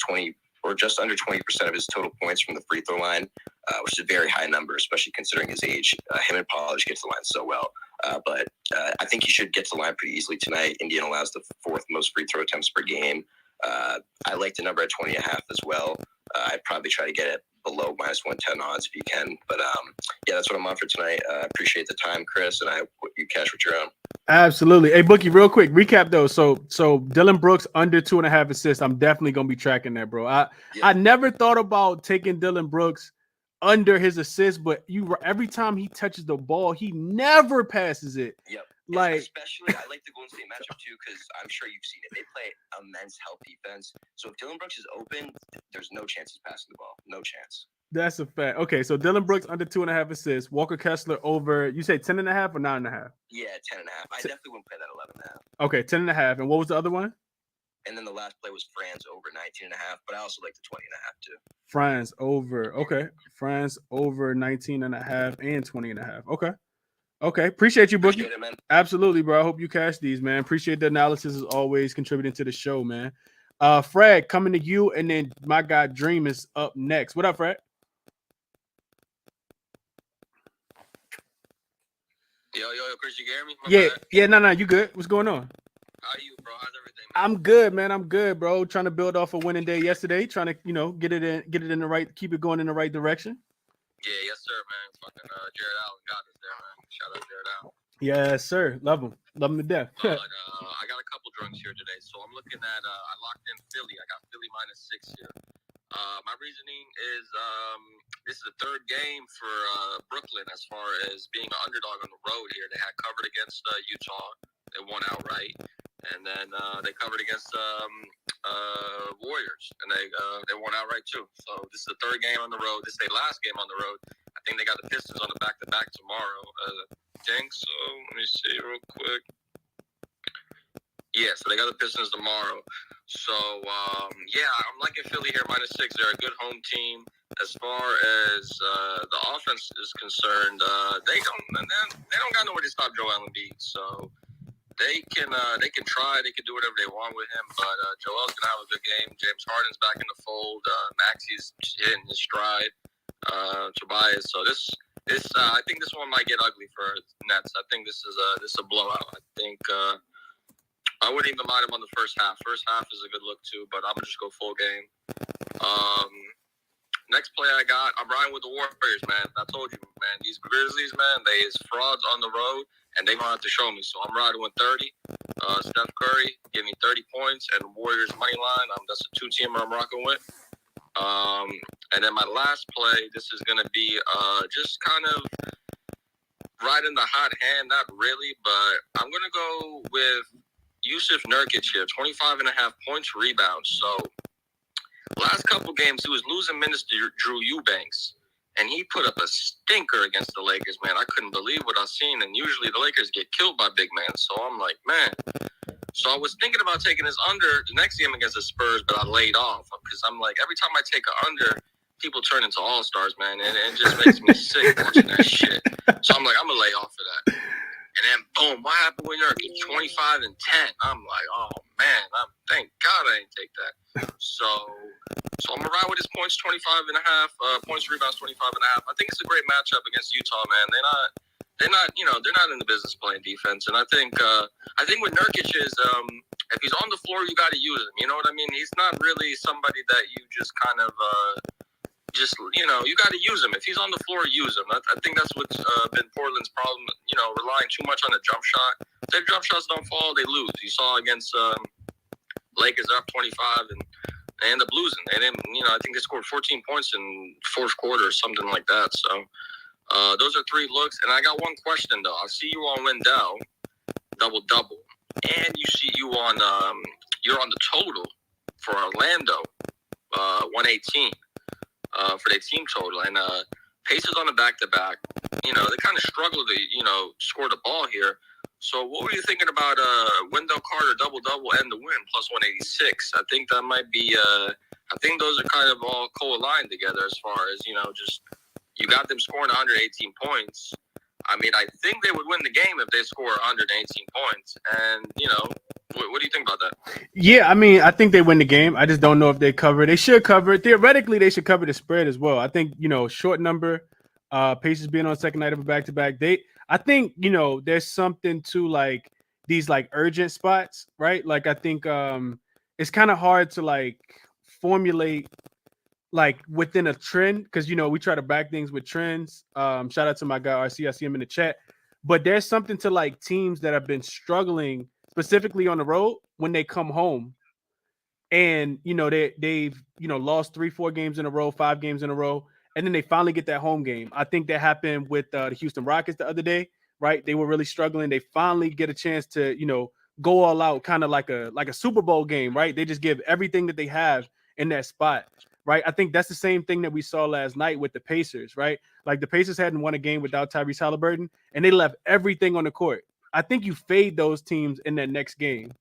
under 20% of his total points from the free throw line, which is a very high number, especially considering his age. Him and Polish get to the line so well. But I think he should get to the line pretty easily tonight. Indiana allows the fourth most free throw attempts per game. I like the number at 20.5 as well. I'd probably try to get it below minus 110 odds if you can. But yeah, that's what I'm on for tonight. Appreciate the time, Chris, and I hope you cash what you're on. Absolutely. Hey, Bookie, real quick, recap though. So Dylan Brooks under 2.5 assists. I'm definitely gonna be tracking that, bro. I never thought about taking Dylan Brooks under his assist, but every time he touches the ball, he never passes it. Yep. Like, especially, I like the Golden State matchup too because I'm sure you've seen it. They play immense help defense. So if Dylan Brooks is open, there's no chance he's passing the ball. No chance. That's a fact. Okay, so Dylan Brooks under 2.5 assists. Walker Kessler over. You say 10.5 or 9.5? Yeah, 10.5. I definitely wouldn't play that 11.5. Okay, 10.5. And what was the other one? And then the last play was Franz over 19.5. But I also like the 20.5 too. Franz over. Okay, Franz over 19.5 and 20.5. Okay. Okay, appreciate you, Bookie. Appreciate it, man. Absolutely, bro. I hope you cash these, man. Appreciate the analysis as always, contributing to the show, man. Fred, coming to you, and then my guy Dream is up next. What up, Fred? Yo, Chris, you hear me? No, you good? What's going on? How are you, bro? How's everything, man? I'm good, man. I'm good, bro. Trying to build off a winning day yesterday. Trying to, get it in the right, keep it going in the right direction. Yeah, yes, sir, man. Fucking Jared Allen got us there, man. Shout out Jared Allen. Yes, sir. Love him to death. But I got a couple drinks here today, so I'm looking at. I locked in Philly. I got Philly -6 here. My reasoning is this is the third game for Brooklyn as far as being an underdog on the road here. They had covered against Utah. They won outright. And then they covered against Warriors, and they won outright too. So this is the third game on the road. This is their last game on the road. I think they got the Pistons on the back-to-back tomorrow. I think so. Let me see real quick. Yeah, so they got the Pistons tomorrow. So, yeah, I'm liking Philly here -6. They're a good home team. As far as the offense is concerned, they don't got nowhere to stop Joel Embiid. So they can try. They can do whatever they want with him. But Joel's gonna have a good game. James Harden's back in the fold. Maxi's hitting his stride. Tobias. So this I think this one might get ugly for Nets. I think this is a blowout. I think. I wouldn't even mind him on the first half. First half is a good look too, but I'm gonna just go full game. Next play I got, I'm riding with the Warriors, man. I told you, man. These Grizzlies, man, they is frauds on the road, and they gonna have to show me. So I'm riding with 30. Steph Curry give me 30 points, and Warriors money line. That's a 2-teamer I'm rocking with. And then my last play, this is gonna be just kind of riding the hot hand, not really, but I'm gonna go with Yusuf Nurkic here, 25.5 points, rebounds. So last couple games, he was losing minutes to Drew Eubanks, and he put up a stinker against the Lakers, man. I couldn't believe what I seen, and usually the Lakers get killed by big men. So I'm like, man. So I was thinking about taking his under the next game against the Spurs, but I laid off because I'm like, every time I take an under, people turn into all-stars, man, and it just makes me sick watching that shit. So I'm like, I'm going to lay off of that. And then, boom, what happened with Nurkic? 25 and 10. I'm like, oh, man, thank God I didn't take that. So I'm going to ride with his points, 25.5, points, rebounds, 25.5. I think it's a great matchup against Utah, man. They're not in the business playing defense. And I think with Nurkic is, if he's on the floor, you got to use him. You know what I mean? He's not really somebody that you just kind of, you got to use him. If he's on the floor, use him. I think that's what's been Portland's problem, relying too much on the jump shot. If their jump shots don't fall, they lose. You saw against Lakers up 25, and they end up losing. They didn't, I think they scored 14 points in fourth quarter or something like that. So those are three looks. And I got one question, though. I see you on Wendell, double-double. And you're on the total for Orlando, 118. For their team total, and Pacers on the back-to-back, they kind of struggle to, score the ball here. So what were you thinking about Wendell Carter double-double and the win plus 186? I think that might be I think those are kind of all co-aligned together as far as, just you got them scoring 118 points. I mean, I think they would win the game if they score 118 points. And, what do you think about that? Yeah, I mean, I think they win the game. I just don't know if they cover. They should cover it. Theoretically, they should cover the spread as well. I think, short number, Pacers being on second night of a back-to-back. I think, there's something to like these like urgent spots, right? Like I think it's kind of hard to like formulate like within a trend because we try to back things with trends. Shout out to my guy RC. I see him in the chat. But there's something to like teams that have been struggling specifically on the road when they come home. And they've lost 3-4 games in a row, 5 games in a row, and then they finally get that home game. I think that happened with the Houston Rockets the other day, right? They were really struggling. They finally get a chance to go all out, kind of like a Super Bowl game, right? They just give everything that they have in that spot, right? I think that's the same thing that we saw last night with the Pacers, right? Like the Pacers hadn't won a game without Tyrese Halliburton, and they left everything on the court. I think you fade those teams in that next game,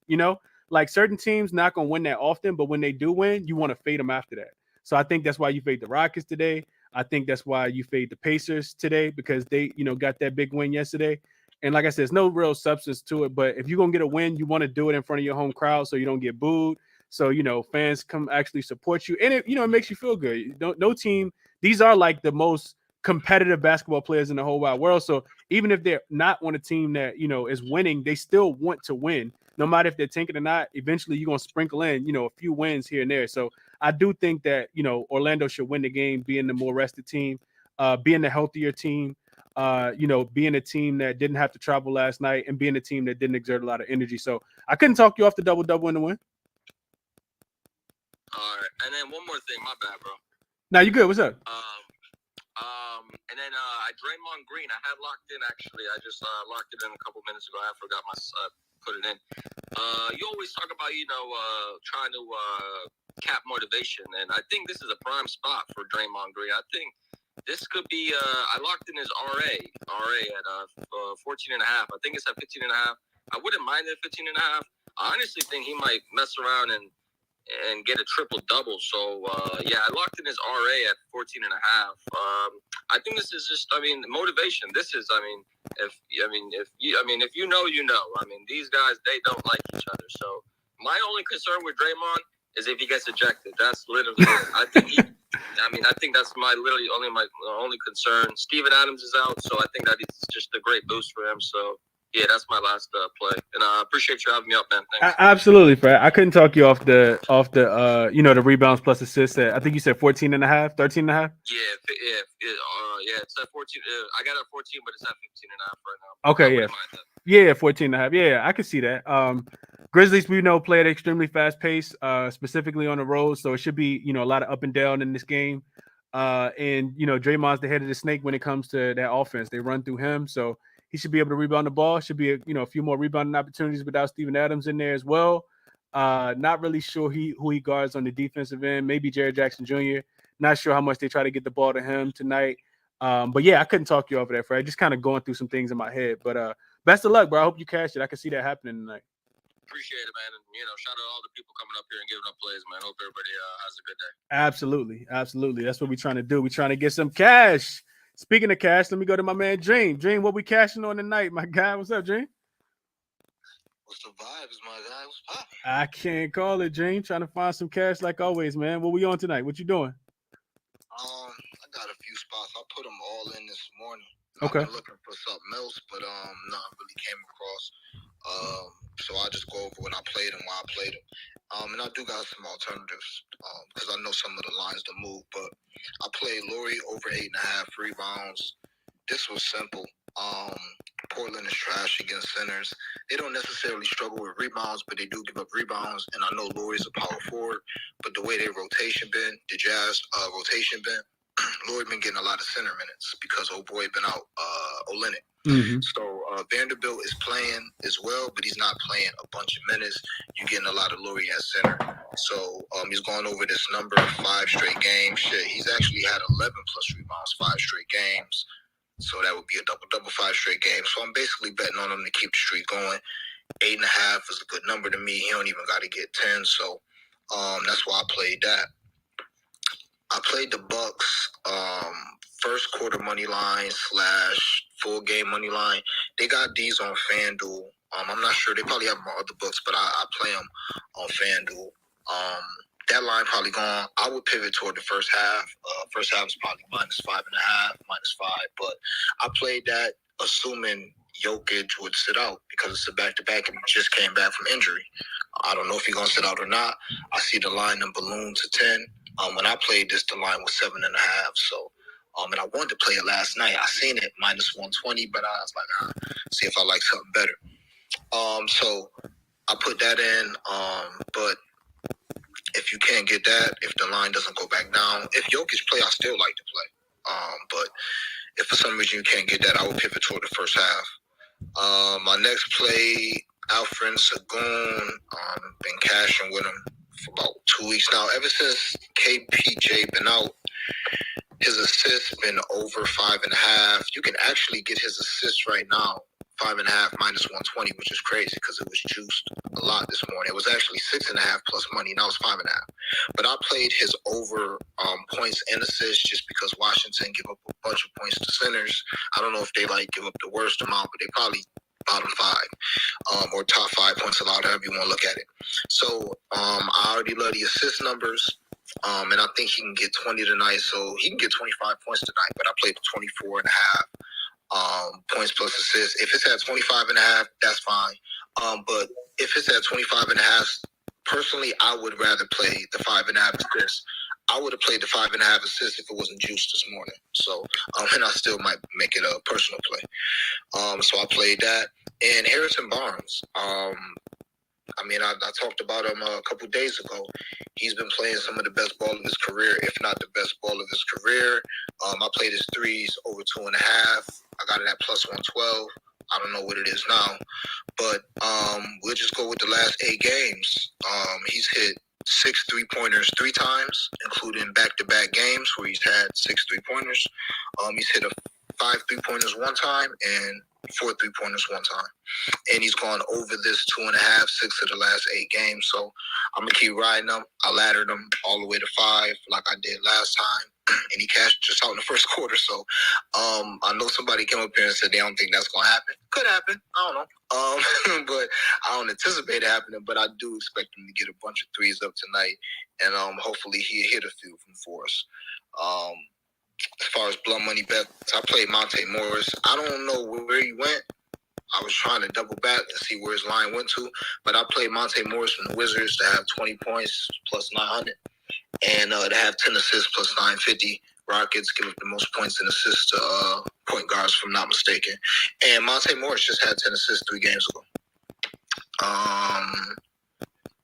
Like certain teams not gonna win that often, but when they do win, you want to fade them after that. So I think that's why you fade the Rockets today. I think that's why you fade the Pacers today because they, got that big win yesterday. And like I said, there's no real substance to it. But if you're gonna get a win, you want to do it in front of your home crowd so you don't get booed. So fans come actually support you, and it makes you feel good. No team. These are like the most competitive basketball players in the whole wide world. So even if they're not on a team that is winning, they still want to win. No matter if they're tanking or not, eventually you're gonna sprinkle in, a few wins here and there. So I do think that Orlando should win the game, being the more rested team, being the healthier team, being a team that didn't have to travel last night, and being a team that didn't exert a lot of energy. So I couldn't talk you off the double-double in the win. All right, and then one more thing, my bad, bro. Now you good? What's up? And then Draymond Green, I had locked in actually. I just locked it in a couple minutes ago. I forgot my put it in. You always talk about trying to cap motivation, and I think this is a prime spot for Draymond Green. I think this could be. I locked in his RA at 14.5. I think it's at 15.5. I wouldn't mind it at 15.5. I honestly think he might mess around and get a triple double. So I locked in his RA at 14.5. I think this is just, motivation. This is, if you know, these guys, they don't like each other. So my only concern with Draymond is if he gets ejected. That's literally it. I think that's my only concern. Steven Adams is out, so I think that it's just a great boost for him. So yeah, that's my last play, and I appreciate you having me up, man. Thanks. Absolutely, Fred. I couldn't talk you off the the rebounds plus assists. I think you said 13.5, 13.5. Yeah, it's at 14. I got it at 14, but it's at 15.5 right now. Okay, yeah, 14.5. Yeah, I can see that. Grizzlies, we know, play at an extremely fast pace, specifically on the road, so it should be a lot of up and down in this game. And Draymond's the head of the snake when it comes to that offense. They run through him, so he should be able to rebound the ball. Should be a few more rebounding opportunities without Steven Adams in there as well. Not really sure who he guards on the defensive end. Maybe Jared Jackson Jr. Not sure how much they try to get the ball to him tonight. But yeah, I couldn't talk you over that, Fred. Just kind of going through some things in my head. But best of luck, bro. I hope you cash it. I can see that happening tonight. Appreciate it, man. And shout out all the people coming up here and giving up plays, man. Hope everybody has a good day. Absolutely. That's what we're trying to do. We're trying to get some cash. Speaking of cash, let me go to my man Dream. Dream, what we cashing on tonight, my guy? What's up, Dream? What's the vibes, my guy? What's poppin'? I can't call it, Dream. Trying to find some cash like always, man. What we on tonight? What you doing? I got a few spots. I put them all in this morning. Okay. I've been looking for something else, but nothing really came across. So I just go over when I played them, why I played them. And I do got some alternatives because I know some of the lines to move. But I played Laurie over 8.5 rebounds. This was simple. Portland is trash against centers. They don't necessarily struggle with rebounds, but they do give up rebounds. And I know Laurie's a power forward, but the way their rotation been, the Jazz rotation been, Laurie been getting a lot of center minutes because old boy been out, Olenek. Mm-hmm. So Vanderbilt is playing as well, but he's not playing a bunch of minutes. You're getting a lot of Laurie at center. So he's going over this number 5 straight games. Shit, he's actually had 11 plus rebounds 5 straight games. So that would be a double 5 straight games. So I'm basically betting on him to keep the streak going. 8.5 is a good number to me. He don't even got to get 10. So that's why I played that. I played the Bucks first quarter money line / full game money line. They got these on FanDuel. I'm not sure. They probably have them on other books, but I play them on FanDuel. That line probably gone. I would pivot toward the first half. First half is probably -5.5, -5. But I played that assuming Jokic would sit out because it's a back-to-back and he just came back from injury. I don't know if he's going to sit out or not. I see the line in balloon to 10. When I played this, the line was 7.5. So, and I wanted to play it last night. I seen it -120, but I was like, see if I like something better. So I put that in. But if you can't get that, if the line doesn't go back down, if Jokic play, I still like to play. But if for some reason you can't get that, I would pivot toward the first half. My next play, Alfred Sagoon, been cashing with him for about 2 weeks now. Ever since KPJ been out, his assists been over 5.5. You can actually get his assists right now, 5.5 -120, which is crazy because it was juiced a lot this morning. It was actually 6.5 plus money. Now it's 5.5. But I played his over points and assists just because Washington give up a bunch of points to centers. I don't know if they give up the worst amount, but they probably bottom 5 or top 5 points allowed, however you want to look at it. So I already love the assist numbers. And I think he can get 20 tonight, so he can get 25 points tonight. But I played 24.5 points plus assists. If it's at 25.5, that's fine. But if it's at 25.5, personally, I would rather play the 5.5 assists. I would have played the 5.5 assists if it wasn't juiced this morning. So, and I still might make it a personal play. So I played that. And Harrison Barnes. I talked about him a couple days ago. He's been playing some of the best ball of his career, if not the best ball of his career. I played his threes over 2.5. I got it at +112. I don't know what it is now, but we'll just go with the last 8 games. He's hit 6 3-pointers 3 times, including back-to-back games where he's had 6 3-pointers. He's hit 5 3-pointers 1 time and 4 3-pointers 1 time. And he's gone over this 2.5, 6 of the last 8 games. So I'm going to keep riding him. I laddered him all the way to 5 like I did last time. And he cashed just out in the first quarter. So I know somebody came up here and said they don't think that's going to happen. Could happen. I don't know. But I don't anticipate it happening. But I do expect him to get a bunch of threes up tonight. And hopefully he'll hit a few from for us. As far as blunt money bets, I played Monte Morris. I don't know where he went. I was trying to double back and see where his line went to, but I played Monte Morris from the Wizards to have 20 points plus 900, and to have 10 assists plus 950. Rockets give up the most points and assists to point guards, if I'm not mistaken. And Monte Morris just had 10 assists 3 games ago.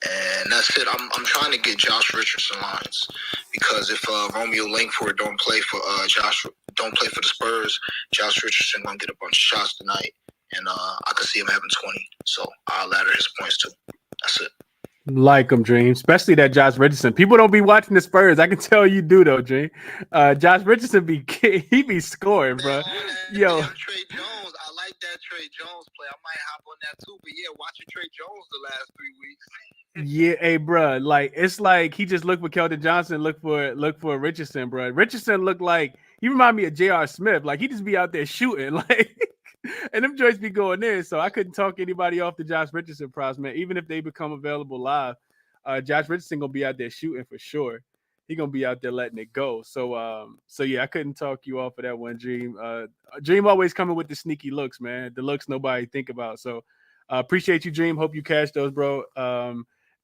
And that's it. I'm trying to get Josh Richardson lines because if Romeo Langford don't play for the Spurs, Josh Richardson gonna get a bunch of shots tonight, and I could see him having 20. So I'll ladder his points too. That's it. Like him, Dream, especially that Josh Richardson. People don't be watching the Spurs. I can tell you do though, Dream. Josh Richardson he be scoring, bro. Yo, Trey Jones. I like that Trey Jones play. I might hop on that too. But yeah, watching Trey Jones the last 3 weeks. Yeah, hey, bro. Like it's like he just looked for Keldon Johnson, look for Richardson, bro. Richardson looked like he remind me of J.R. Smith. Like he just be out there shooting, like, and them joints be going in. So I couldn't talk anybody off the Josh Richardson props, man. Even if they become available live, Josh Richardson gonna be out there shooting for sure. He gonna be out there letting it go. So yeah, I couldn't talk you off of that one, Dream. Dream always coming with the sneaky looks, man. The looks nobody think about. So appreciate you, Dream. Hope you catch those, bro.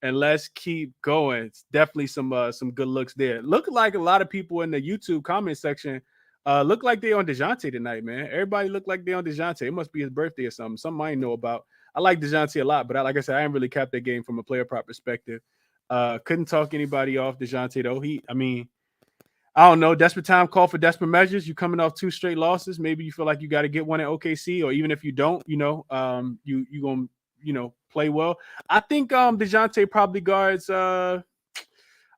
And let's keep going. It's definitely some good looks there. Look like a lot of people in the YouTube comment section look like they on DeJounte tonight, man. Everybody look like they on DeJounte. It must be his birthday or something I know about. I like DeJounte a lot, but like I said, I didn't really cap that game from a player prop perspective. Couldn't talk anybody off DeJounte though. I don't know. Desperate time call for desperate measures. You coming off 2 straight losses. Maybe you feel like you got to get one at OKC, or even if you don't, you gonna play well. I think DeJounte probably guards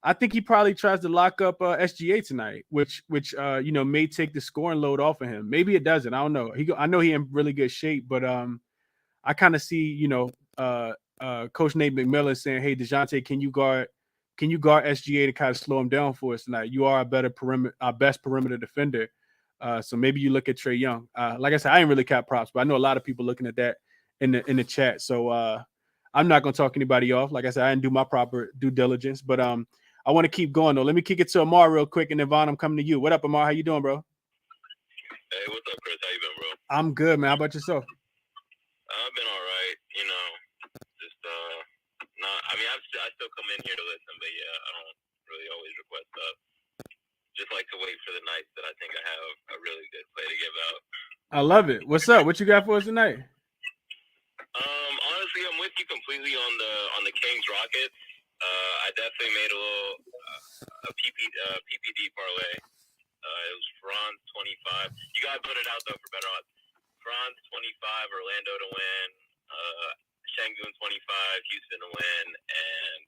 I think he probably tries to lock up SGA tonight, which may take the scoring load off of him. Maybe it doesn't. I don't know. I know he in really good shape, but I kind of see Coach Nate McMillan saying, "Hey, DeJounte, can you guard SGA to kind of slow him down for us tonight? You are our best perimeter defender. So maybe you look at Trae Young. Like I said, I ain't really cap props, but I know a lot of people looking at that in the chat. So I'm not gonna talk anybody off. Like I said, I didn't do my proper due diligence, but I want to keep going though. Let me kick it to Amar real quick, and then Vaughn, I'm coming to you. What up, Amar? How you doing, bro? Hey, what's up, Chris? How you been, bro? I'm good, man. How about yourself? I've been all right. Just not. I mean, I still come in here to listen, but yeah, I don't really always request stuff. Just like to wait for the nights that I think I have a really good play to give out. I love it. What's up? What you got for us tonight? Honestly, I'm with you completely on the Kings Rockets. I definitely made a little PPD parlay. It was Franz 25. You gotta put it out though for better odds. Franz 25, Orlando to win. Şengün 25, Houston to win, and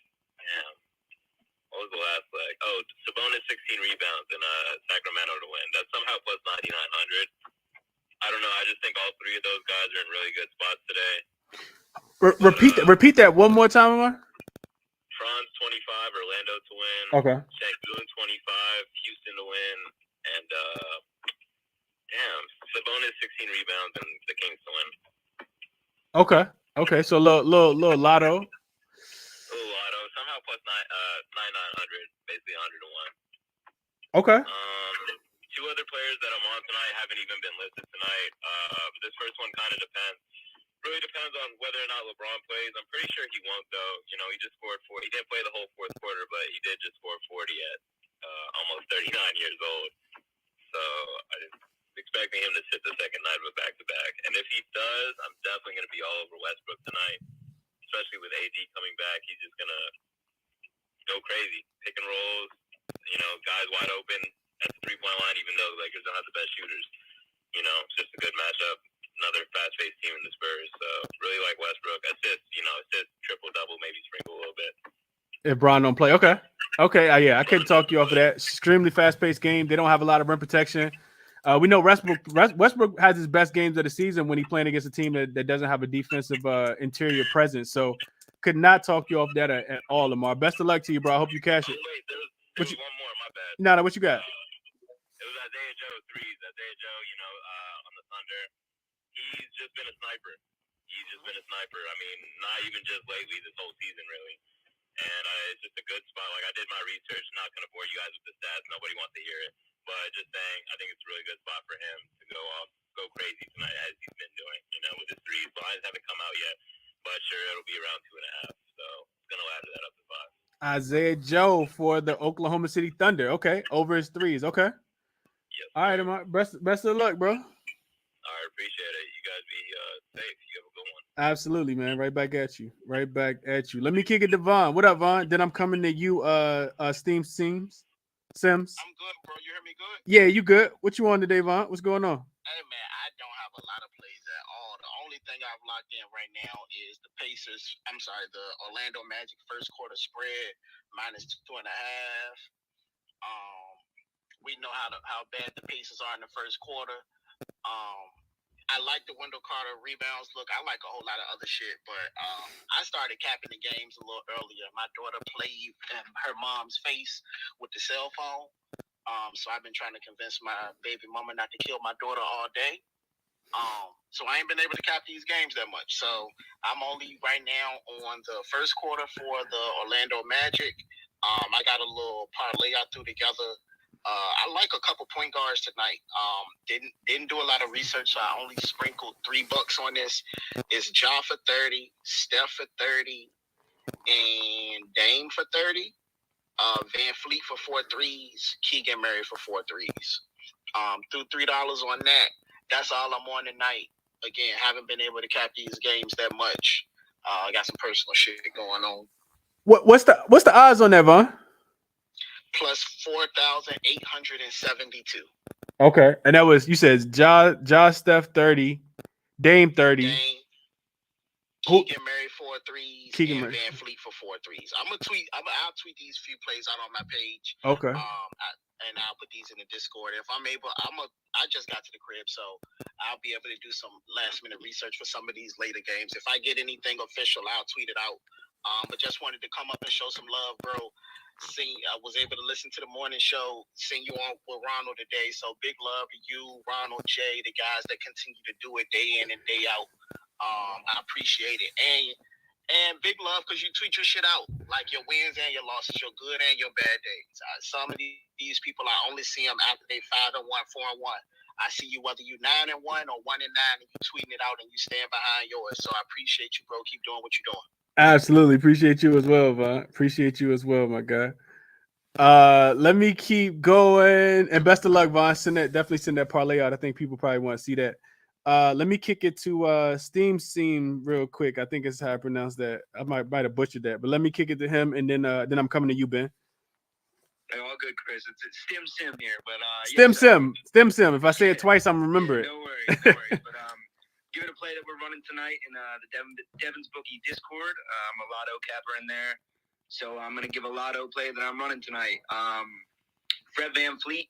what was the last leg? Oh, Sabonis 16 rebounds and Sacramento to win. That's somehow plus 9,900. I don't know. I just think all three of those guys are in really good spots today. Repeat that one more time, Amar. Franz 25, Orlando to win. Okay. Şengün 25, Houston to win, and Sabonis 16 rebounds and the Kings to win. Okay. So little lotto. Little lotto. Somehow plus 9,900, basically 100 to 1. Okay. Two other players that I'm on tonight haven't even been listed tonight. This first one kind of depends. Really depends on whether or not LeBron plays. I'm pretty sure he won't, though. He just scored 40. He didn't play the whole fourth quarter, but he did just score 40 at almost 39 years old. So I'm expecting him to sit the second night of a back-to-back. And if he does, I'm definitely going to be all over Westbrook tonight, especially with AD coming back. He's just going to go crazy. Pick and rolls, guys wide open at the three-point line, even though the Lakers don't have the best shooters. It's just a good matchup. Another fast-paced team in the Spurs. So really like Westbrook. Assist, triple-double, maybe sprinkle a little bit. If Bron don't play, okay. Yeah, I couldn't talk you off of that. Extremely fast-paced game. They don't have a lot of rim protection. We know Westbrook has his best games of the season when he's playing against a team that doesn't have a defensive interior presence. So could not talk you off that at all, Lamar. Best of luck to you, bro. I hope you cash it. Wait, there was one more. My bad. No, what you got? It was Isaiah Joe threes. Isaiah Joe, on the Thunder. He's just been a sniper. I mean, not even just lately, this whole season, really. And it's just a good spot. Like, I did my research. Not going to bore you guys with the stats. Nobody wants to hear it. But just saying, I think it's a really good spot for him to go crazy tonight as he's been doing, with his threes. The lines haven't come out yet. But sure, it'll be around 2.5. So it's going to ladder that up to 5. Isaiah Joe for the Oklahoma City Thunder. Okay. Over his threes. Okay. Yes, all right, Amar. Best of luck, bro. All right, appreciate it. You guys be safe. You have a good one. Absolutely, man. Right back at you. Let me kick it to Vaughn. What up, Vaughn? Then I'm coming to you, Steam Sims. I'm good, bro. You hear me good? Yeah, you good. What you on today, Vaughn? What's going on? Hey, man, I don't have a lot of plays at all. The only thing I've locked in right now is the Orlando Magic first quarter spread -2.5. We know how bad the Pacers are in the first quarter. I like the Wendell Carter rebounds. Look, I like a whole lot of other shit, but I started capping the games a little earlier. My daughter played in her mom's face with the cell phone. So I've been trying to convince my baby mama not to kill my daughter all day. So I ain't been able to cap these games that much. So I'm only right now on the first quarter for the Orlando Magic. I got a little parlay I threw together. I like a couple point guards tonight. Didn't do a lot of research, so I only sprinkled $3 on this. It's Ja for 30, Steph for 30, and Dame for 30. Van Fleet for 4 threes, Keegan Murray for 4 threes. Threw $3 on that. That's all I'm on tonight. Again, haven't been able to cap these games that much. I got some personal shit going on. What's the odds on that, Vaughn? Plus 4,872. Okay, and that was, you said Ja Steph 30, Dame 30. Keegan Murray 4 threes Keegan and Murray. Van Fleet for 4 threes. I'll tweet these few plays out on my page. Okay. And I'll put these in the Discord. If I'm able, I just got to the crib, so I'll be able to do some last minute research for some of these later games. If I get anything official, I'll tweet it out. But just wanted to come up and show some love, bro. I was able to listen to the morning show, seeing you on with Ronald today. So big love to you, Ronald, Jay, the guys that continue to do it day in and day out. I appreciate it. And big love because you tweet your shit out, like your wins and your losses, your good and your bad days. Some of these people, I only see them after they 5-1, 4-1. I see you whether you 9-1 or 1-9, and you tweeting it out and you stand behind yours. So I appreciate you, bro. Keep doing what you're doing. Absolutely appreciate you as well, Von. Appreciate you as well, my guy. Let me keep going, and best of luck, Von. Definitely send that parlay out. I think people probably want to see that. Let me kick it to Steam Seam real quick. I think it's how I pronounce that. I might have butchered that, but let me kick it to him, and then I'm coming to you, Ben. Hey, all good, Chris. It's Stim Sim here, but Stim Sim. If I say it twice, I'm remember it. No worries. But give it a play that we're running tonight in the Devon's Bookie Discord. I'm a lotto capper in there, so I'm gonna give a lotto play that I'm running tonight. Fred Van Fleet.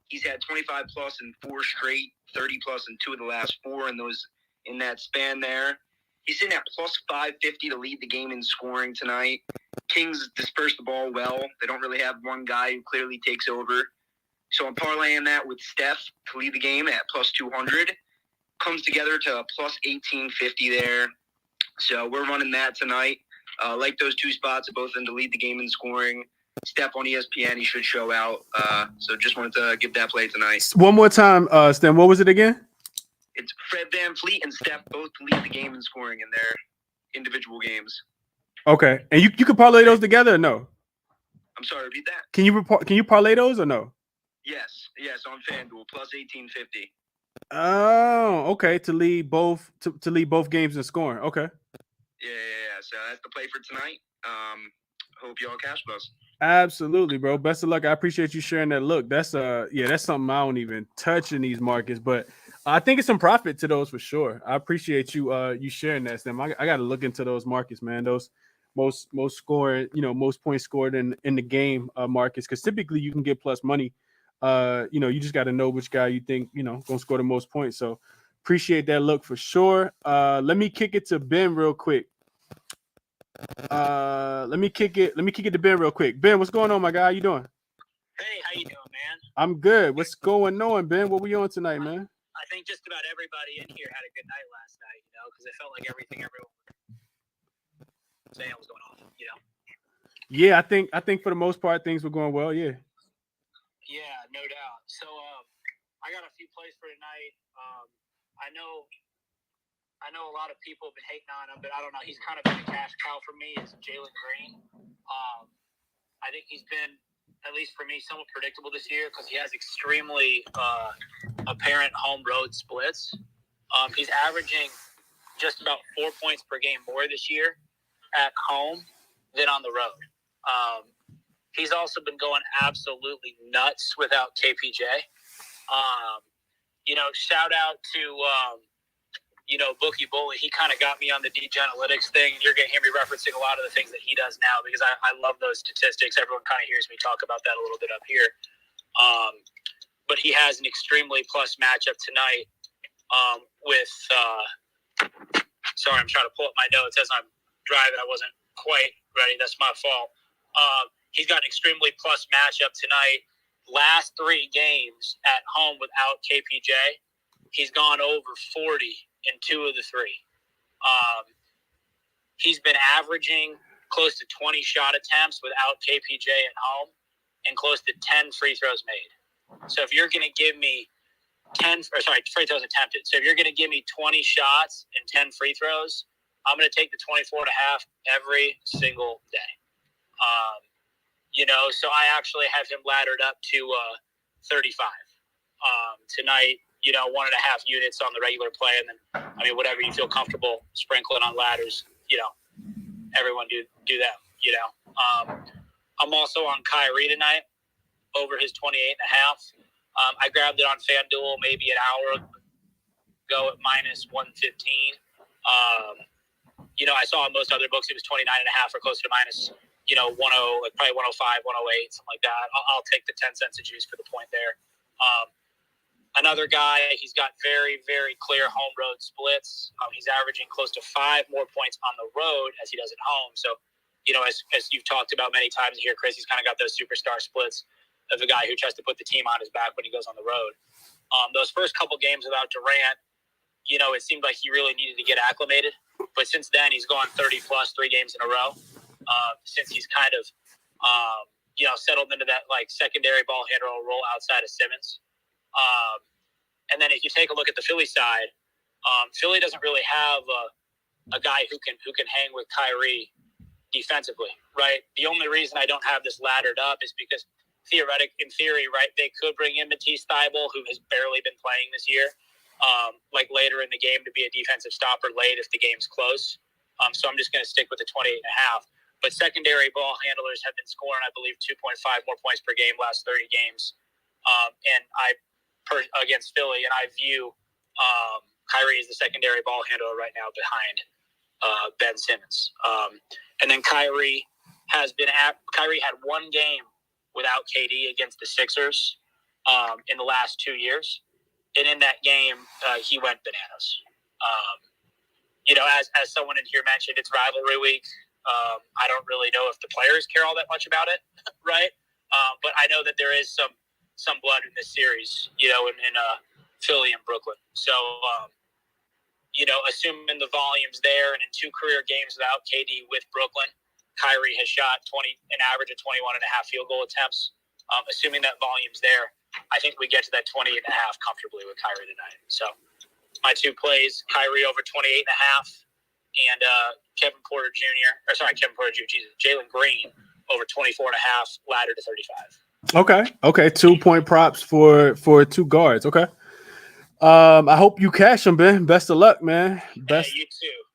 He's had 25 plus in 4 straight, 30 plus in 2 of the last 4, and those in that span there. He's sitting at plus 550 to lead the game in scoring tonight. Kings disperse the ball well. They don't really have one guy who clearly takes over. So I'm parlaying that with Steph to lead the game at plus 200. Comes together to a plus 1850 there. So we're running that tonight. Like those 2 spots, both in to lead the game in scoring. Steph on ESPN, he should show out. So just wanted to give that play tonight. One more time, Stem. What was it again? It's Fred Van Fleet and Steph both lead the game in scoring in their individual games. Okay, and you can parlay those together or no? I'm sorry, repeat that. Can you parlay those or no? Yes, on FanDuel plus 1850. Oh, okay. To lead both games in scoring. Okay. Yeah. So that's the play for tonight. Hope y'all cash us. Absolutely, bro. Best of luck. I appreciate you sharing that. Look, that's that's something I don't even touch in these markets, but I think it's some profit to those for sure. I appreciate you you sharing that, Stem. I got to look into those markets, man. Those most scored, most points scored in the game markets, because typically you can get plus money. You just got to know which guy you think gonna score the most points. So appreciate that look for sure. Let me kick it to Ben real quick. Let me kick it to Ben real quick. Ben, what's going on, my guy? How you doing? Hey, how you doing, man? I'm good. What's going on, Ben? What we on tonight, man? I think just about everybody in here had a good night last night, because it felt like everyone was saying was going on, Yeah, I think for the most part things were going well. Yeah. Yeah, no doubt. So I got a few plays for tonight. I know a lot of people have been hating on him, but I don't know. He's kind of been a cash cow for me. Is Jalen Green? I think he's been, at least for me, somewhat predictable this year because he has extremely apparent home road splits. He's averaging just about 4 points per game more this year at home than on the road. He's also been going absolutely nuts without KPJ. Shout out to Bookie Bully. He kind of got me on the DJ Analytics thing. You're going to hear me referencing a lot of the things that he does now because I love those statistics. Everyone kind of hears me talk about that a little bit up here. But he has an extremely plus matchup tonight with sorry, I'm trying to pull up my notes as I'm driving. I wasn't quite ready. That's my fault. He's got an extremely plus matchup tonight. Last 3 games at home without KPJ, he's gone over 40 in 2 of the 3. He's been averaging close to 20 shot attempts without KPJ at home and close to 10 free throws made. So if you're going to give me free throws attempted. So if you're going to give me 20 shots and 10 free throws, I'm going to take the 24.5 every single day. So I actually have him laddered up to 35 tonight. 1.5 units on the regular play, and then whatever you feel comfortable sprinkling on ladders. Everyone do that. I'm also on Kyrie tonight over his 28.5. I grabbed it on FanDuel maybe an hour ago at minus 115. I saw in most other books it was 29.5 or close to minus, 10, like probably 105, 108, something like that. I'll take the 10 cents a juice for the point there. Another guy, he's got very, very clear home road splits. He's averaging close to 5 more points on the road as he does at home. So, as you've talked about many times here, Chris, he's kind of got those superstar splits of a guy who tries to put the team on his back when he goes on the road. Those first couple games without Durant, it seemed like he really needed to get acclimated. But since then, he's gone 30-plus 3 games in a row. Since he's kind of, settled into that like secondary ball handler role outside of Simmons. And then if you take a look at the Philly side, Philly doesn't really have a guy who can hang with Kyrie defensively, right? The only reason I don't have this laddered up is because in theory, right, they could bring in Matisse Thybulle, who has barely been playing this year, like later in the game to be a defensive stopper late if the game's close. So I'm just going to stick with the 28.5. But secondary ball handlers have been scoring, I believe, 2.5 more points per game last 30 games. Against Philly, and I view Kyrie as the secondary ball handler right now behind Ben Simmons. And then Kyrie had 1 game without KD against the Sixers in the last 2 years, and in that game he went bananas. As someone in here mentioned, it's rivalry week. I don't really know if the players care all that much about it, right? But I know that there is some blood in this series, in Philly and Brooklyn. So, assuming the volume's there, and in 2 career games without KD with Brooklyn, Kyrie has shot an average of 21.5 field goal attempts. Assuming that volume's there, I think we get to that 28.5 comfortably with Kyrie tonight. So my 2 plays, Kyrie over 28.5 and Jalen Green over 24.5, ladder to 35. Okay. 2-point props for 2 guards. Okay. I hope you cash them, Ben. Best of luck, man. You too.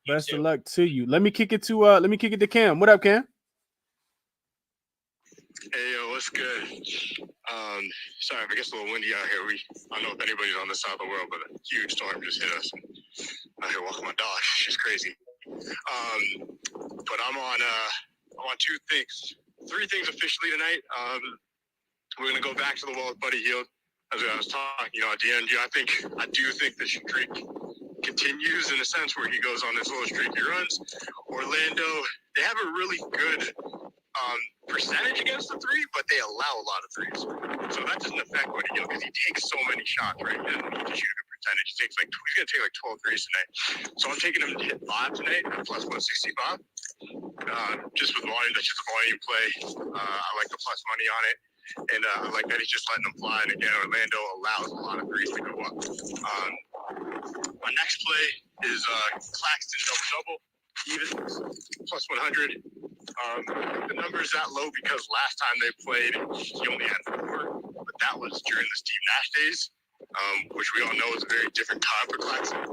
Best of luck to you. Let me kick it to Cam. What up, Cam? Hey, yo, what's good? Sorry if it gets a little windy out here. I don't know if anybody's on this side of the world, but a huge storm just hit us. Out here walking my dog. It's just crazy. But I'm on 2 things. 3 things officially tonight. We're gonna go back to the well with Buddy Hield. As I was talking, at the end, I do think the streak continues in a sense where he goes on this little streak he runs. Orlando, they have a really good percentage against the 3, but they allow a lot of 3s. So that doesn't affect Buddy Hield because he takes so many shots, right? He doesn't need to shoot a good percentage. He's going to take like 12 threes tonight. So I'm taking him to hit 5 tonight, plus 165. Just with volume, that's just a volume play. I like the plus money on it. And I like that he's just letting them fly. And again, Orlando allows a lot of 3s to go up. My next play is Claxton double-double, even, plus 100. The number is that low because last time they played, he only had 4. But that was during the Steve Nash days, which we all know is a very different time for Claxton.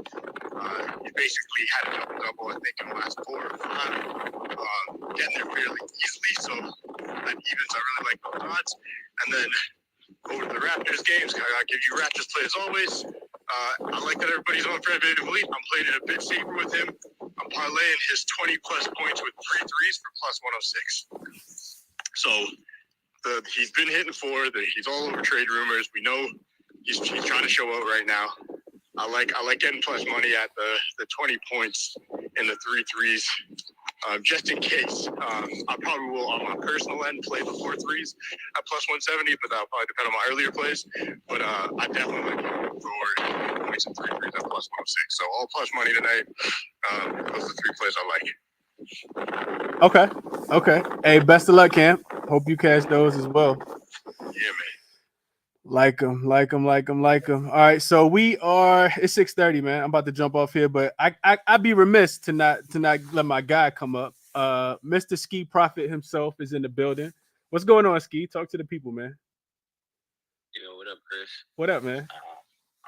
He basically had a double-double, I think, in the last 4 or 5. Getting there fairly easily, so at evens, I really like those odds. And then over to the Raptors games, I'll give you Raptors play as always. I like that everybody's on Fred VanVleet. I'm playing it a bit safer with him. I'm parlaying his 20-plus points with 3 threes for plus 106. So he's been hitting 4. He's all over trade rumors. We know he's trying to show out right now. I like getting plus money at the 20 points and the 3 threes. Just in case, I probably will on my personal end play the 4 threes at plus 170, but that'll probably depend on my earlier plays. But I definitely like going forward points and 3 threes at plus 106. So all plus money tonight. Those are the 3 plays I like. Okay. Hey, best of luck, Cam. Hope you cash those as well. Yeah, man. Like them. All right, so it's 6:30, man. I'm about to jump off here, but I'd be remiss to not let my guy come up. Mr. Ski Prophet himself is in the building. What's going on, Ski? Talk to the people, man. Yo, what up, Chris? What up, man?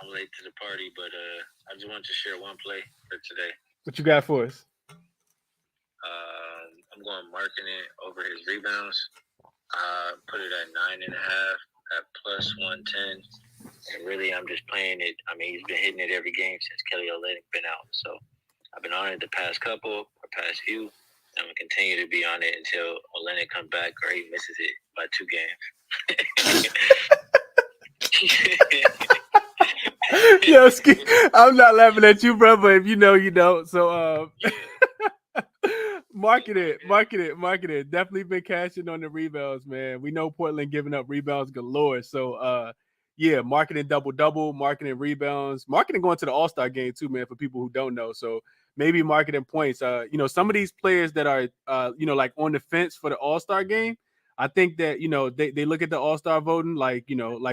I'm late to the party, but I just wanted to share one play for today. What you got for us? I'm going Marketing over his rebounds. Put it at 9.5 at plus 110. And really, I'm just playing it. I mean, he's been hitting it every game since Kelly Olynyk's been out. So I've been on it the past couple or past few. I'm gonna continue to be on it until Olenek comes back or he misses it by 2 games. Yo, Ski, I'm not laughing at you, bro, but if you know, you don't. So, Yeah. market it. Definitely been cashing on the rebounds, man. We know Portland giving up rebounds galore. So, yeah, marketing double, marketing rebounds, marketing going to the All-Star game too, man, for people who don't know. So maybe marketing points. Some of these players that are, like on the fence for the All-Star game, I think that, they look at the All-Star voting like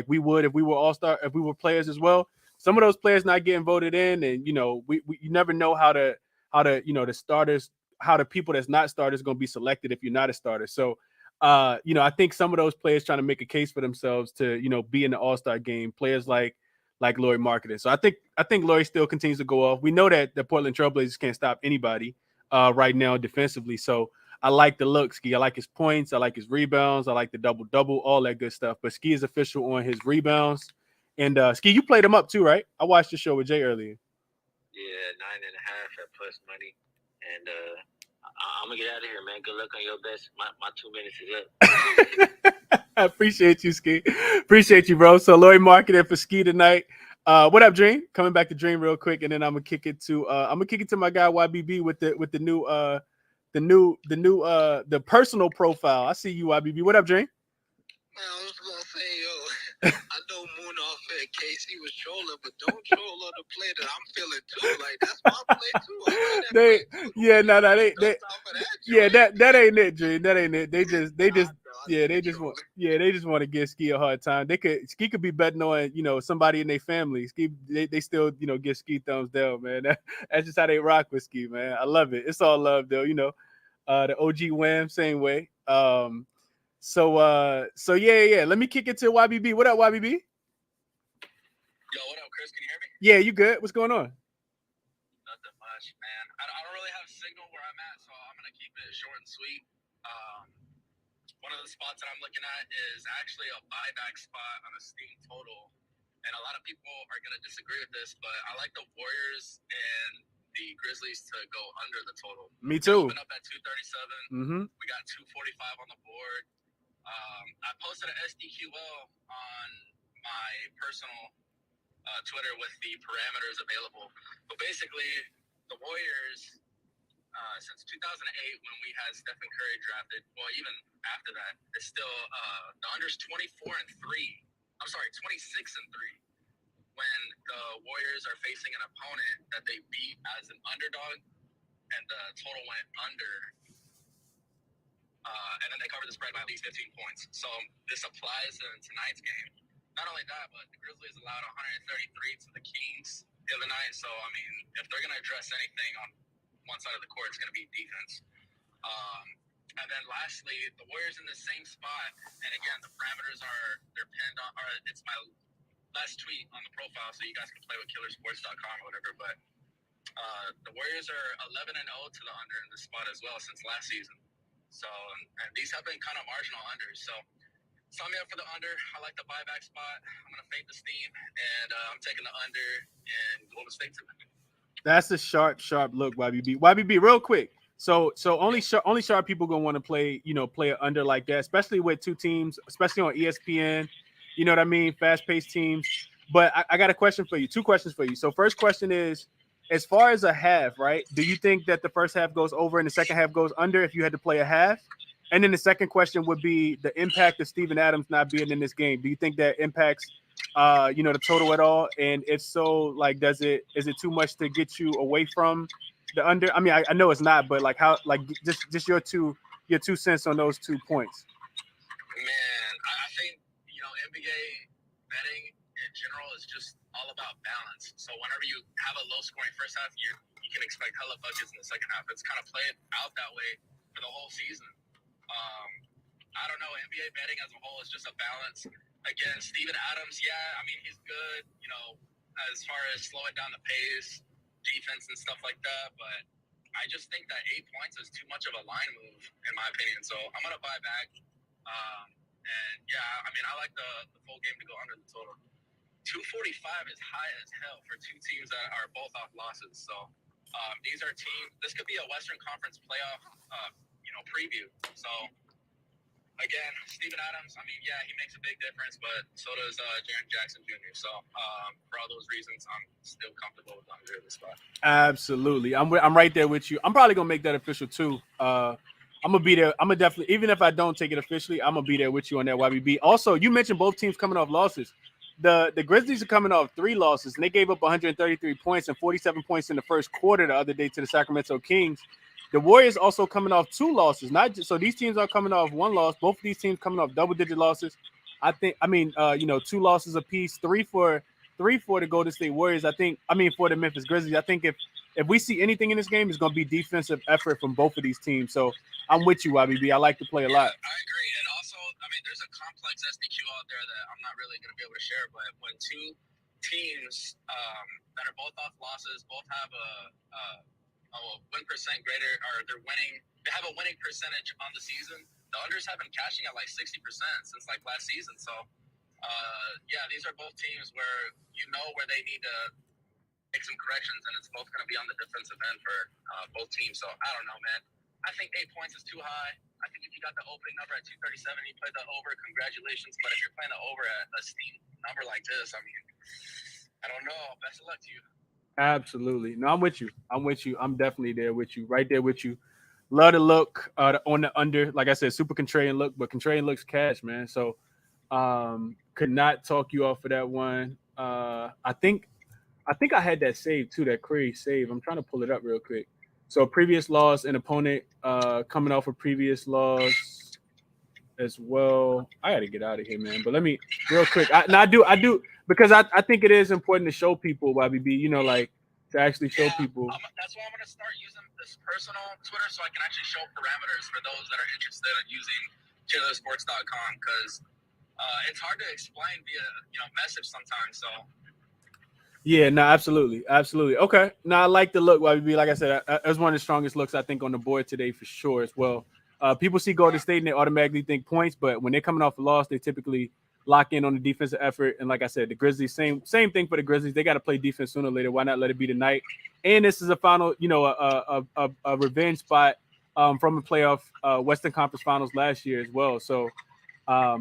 we would if we were All-Star, if we were players as well. Some of those players not getting voted in, and we you never know how to the starters, how the people that's not starters going to be selected if you're not a starter. So, I think some of those players trying to make a case for themselves to be in the All-Star game. Players like Lauri Markkanen. So I think Lauri still continues to go off. We know that the Portland Trailblazers can't stop anybody right now defensively. So I like the look, Ski. I like his points. I like his rebounds. I like the double, all that good stuff. But Ski is official on his rebounds. And Ski, you played him up too, right? I watched the show with Jay earlier. Yeah, 9.5 at plus money. And I'm going to get out of here, man. Good luck on your best. My 2 minutes is up. I appreciate you, Ski. Appreciate you, bro. So Lauri Markkanen for Ski tonight. What up, Dream? Coming back to Dream real quick, and then I'm gonna kick it to my guy YBB with the new personal profile. I see you, YBB. What up, Dream? Man, I was gonna say, yo, I know Moonoff and Casey was trolling, but don't troll on the play that I'm feeling too. Like that's my play too. I like that play too. That ain't it, Dream. That ain't it. They just want to give Ski a hard time. Ski could be betting on somebody in their family. Ski they still give Ski thumbs down, man. That's just how they rock with Ski, man. I love it. It's all love though. The OG Wham same way. So yeah. Let me kick it to YBB. What up, YBB? Yo, what up, Chris? Can you hear me? Yeah, you good? What's going on? Nothing much, man. I don't really have signal where I'm at, so I'm gonna keep it short and sweet. One of the spots that I'm looking at is actually a buyback spot on a Steam total, and a lot of people are gonna disagree with this, but I like the Warriors and the Grizzlies to go under the total. Me too. Open up at 237. Mm-hmm. We got 245 on the board. I posted an SDQL on my personal Twitter with the parameters available. But basically, the Warriors, since 2008, when we had Stephen Curry drafted, well, even after that, it's still the under's 24-3. I'm sorry, 26-3. When the Warriors are facing an opponent that they beat as an underdog, and the total went under. And then they covered the spread by at least 15 points. So this applies in tonight's game. Not only that, but the Grizzlies allowed 133 to the Kings the other night. So, I mean, if they're going to address anything on one side of the court, it's going to be defense. And then lastly, the Warriors in the same spot. And again, the parameters they're pinned on, or it's my last tweet on the profile, so you guys can play with killersports.com or whatever. But the Warriors are 11-0 to the under in this spot as well since last season. So, and these have been kind of marginal unders. So, sign me up for the under. I like the buyback spot. I'm going to fade the steam, and I'm taking the under and Golden State tonight. That's a sharp look, YBB. YBB, real quick. So only sharp people gonna want to play an under like that, especially with two teams, especially on ESPN. You know what I mean? Fast-paced teams. But I got a question for you. Two questions for you. So first question is, as far as a half, right? Do you think that the first half goes over and the second half goes under if you had to play a half? And then the second question would be the impact of Steven Adams not being in this game. Do you think that impacts the total at all? And if so, like, is it too much to get you away from the under? I mean, I know it's not, but like how, like just your two cents on those 2 points. Man, I think NBA betting in general is just all about balance. So whenever you have a low scoring first half, you can expect hella buckets in the second half. It's kind of played out that way for the whole season. I don't know. NBA betting as a whole is just a balance. Again, Steven Adams, yeah, I mean, he's good, as far as slowing down the pace, defense and stuff like that. But I just think that 8 points is too much of a line move, in my opinion. So I'm going to buy back. And yeah, I mean, I like the full game to go under the total. 245 is high as hell for two teams that are both off losses. So These are teams. This could be a Western Conference playoff, preview. So again, Steven Adams. I mean, yeah, he makes a big difference, but so does Jaren Jackson Jr. So for all those reasons, I'm still comfortable with under the spot. Absolutely, I'm right there with you. I'm probably gonna make that official too. I'm gonna be there. I'm gonna definitely, even if I don't take it officially, I'm gonna be there with you on that YBB. Also, you mentioned both teams coming off losses. The Grizzlies are coming off 3 losses, and they gave up 133 points and 47 points in the first quarter the other day to the Sacramento Kings. The Warriors also coming off 2 losses. Not just, so these teams are coming off 1 loss. Both of these teams coming off double-digit losses. 2 losses apiece, 3 for the Golden State Warriors. For the Memphis Grizzlies. I think if we see anything in this game, it's going to be defensive effort from both of these teams. So I'm with you, YBB. I like to play a lot. I agree. And also, there's a complex SDQ out there that I'm not really going to be able to share, but when 2 teams that are both off losses, both have a win percent greater, or they have a winning percentage on the season, the unders have been cashing at like 60% since like last season. So, these are both teams where where they need to make some corrections, and it's both going to be on the defensive end for both teams. So, I don't know, man. I think 8 points is too high. I think if you got the opening number at 237, you played the over, congratulations. But if you're playing the over at a steam number like this, I don't know. Best of luck to you. Absolutely. No, I'm with you. I'm definitely there with you. Right there with you. Love to look on the under. Like I said, super contrarian look, but contrarian looks cash, man. So could not talk you off of that one. I think I had that save too, that query save. I'm trying to pull it up real quick. So previous loss, an opponent coming off a previous loss as well. I got to get out of here, man. But let me real quick. I do because I think it is important to show people, YBB, to actually show people. That's why I'm going to start using this personal Twitter so I can actually show parameters for those that are interested in using cheerleadersports.com, because it's hard to explain via message sometimes. So. Yeah, no, absolutely. Okay, now I like the look, YBB. Like I said, that's one of the strongest looks I think on the board today for sure as well. People see Golden State and they automatically think points, but when they're coming off a loss, they typically lock in on the defensive effort. And like I said, the Grizzlies, same thing for the Grizzlies. They got to play defense sooner or later. Why not let it be tonight? And this is a final, a revenge spot from the playoff Western Conference Finals last year as well. So,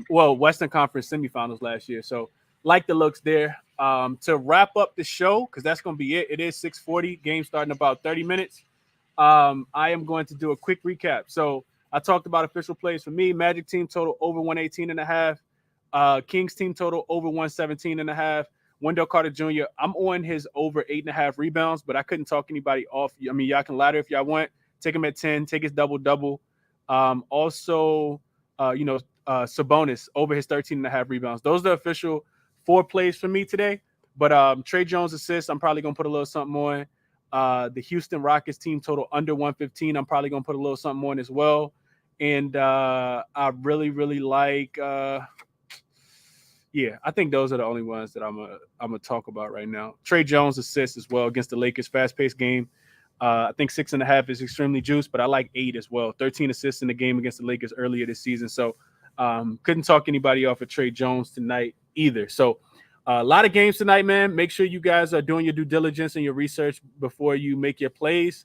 Western Conference semifinals last year. So, like the looks there. To wrap up the show, because that's going to be it. It is 6:40. Game starting in about 30 minutes. I am going to do a quick recap. So I talked about official plays for me. Magic team total over 118.5. Kings team total over 117.5. Wendell Carter Jr., I'm on his over 8.5 rebounds, but I couldn't talk anybody off. Y'all can ladder if y'all want. Take him at 10. Take his double-double. Also, Sabonis over his 13.5 rebounds. Those are the official 4 plays for me today. But Trey Jones assists, I'm probably going to put a little something on. The Houston Rockets team total under 115, I'm probably going to put a little something on as well. And I really, really like I think those are the only ones that I'm gonna talk about right now. Trey Jones assists as well against the Lakers, fast-paced game. I think 6.5 is extremely juiced, but I like 8 as well. 13 assists in the game against the Lakers earlier this season. So couldn't talk anybody off of Trey Jones tonight either. So a lot of games tonight, man. Make sure you guys are doing your due diligence and your research before you make your plays.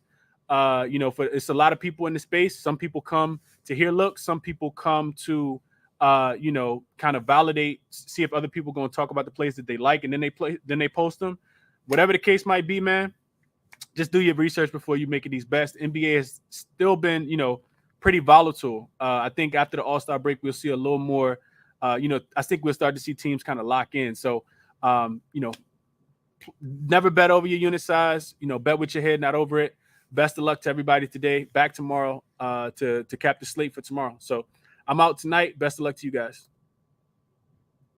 It's a lot of people in the space. Some people come to hear looks. Some people come to kind of validate, see if other people are going to talk about the plays that they like, and then they post them. Whatever the case might be, man, just do your research before you make these bets. NBA has still been, pretty volatile. I think after the All-Star break, we'll see a little more, I think we'll start to see teams kind of lock in. So, never bet over your unit size, bet with your head, not over it. Best of luck to everybody today. Back tomorrow to cap the slate for tomorrow. So I'm out tonight. Best of luck to you guys.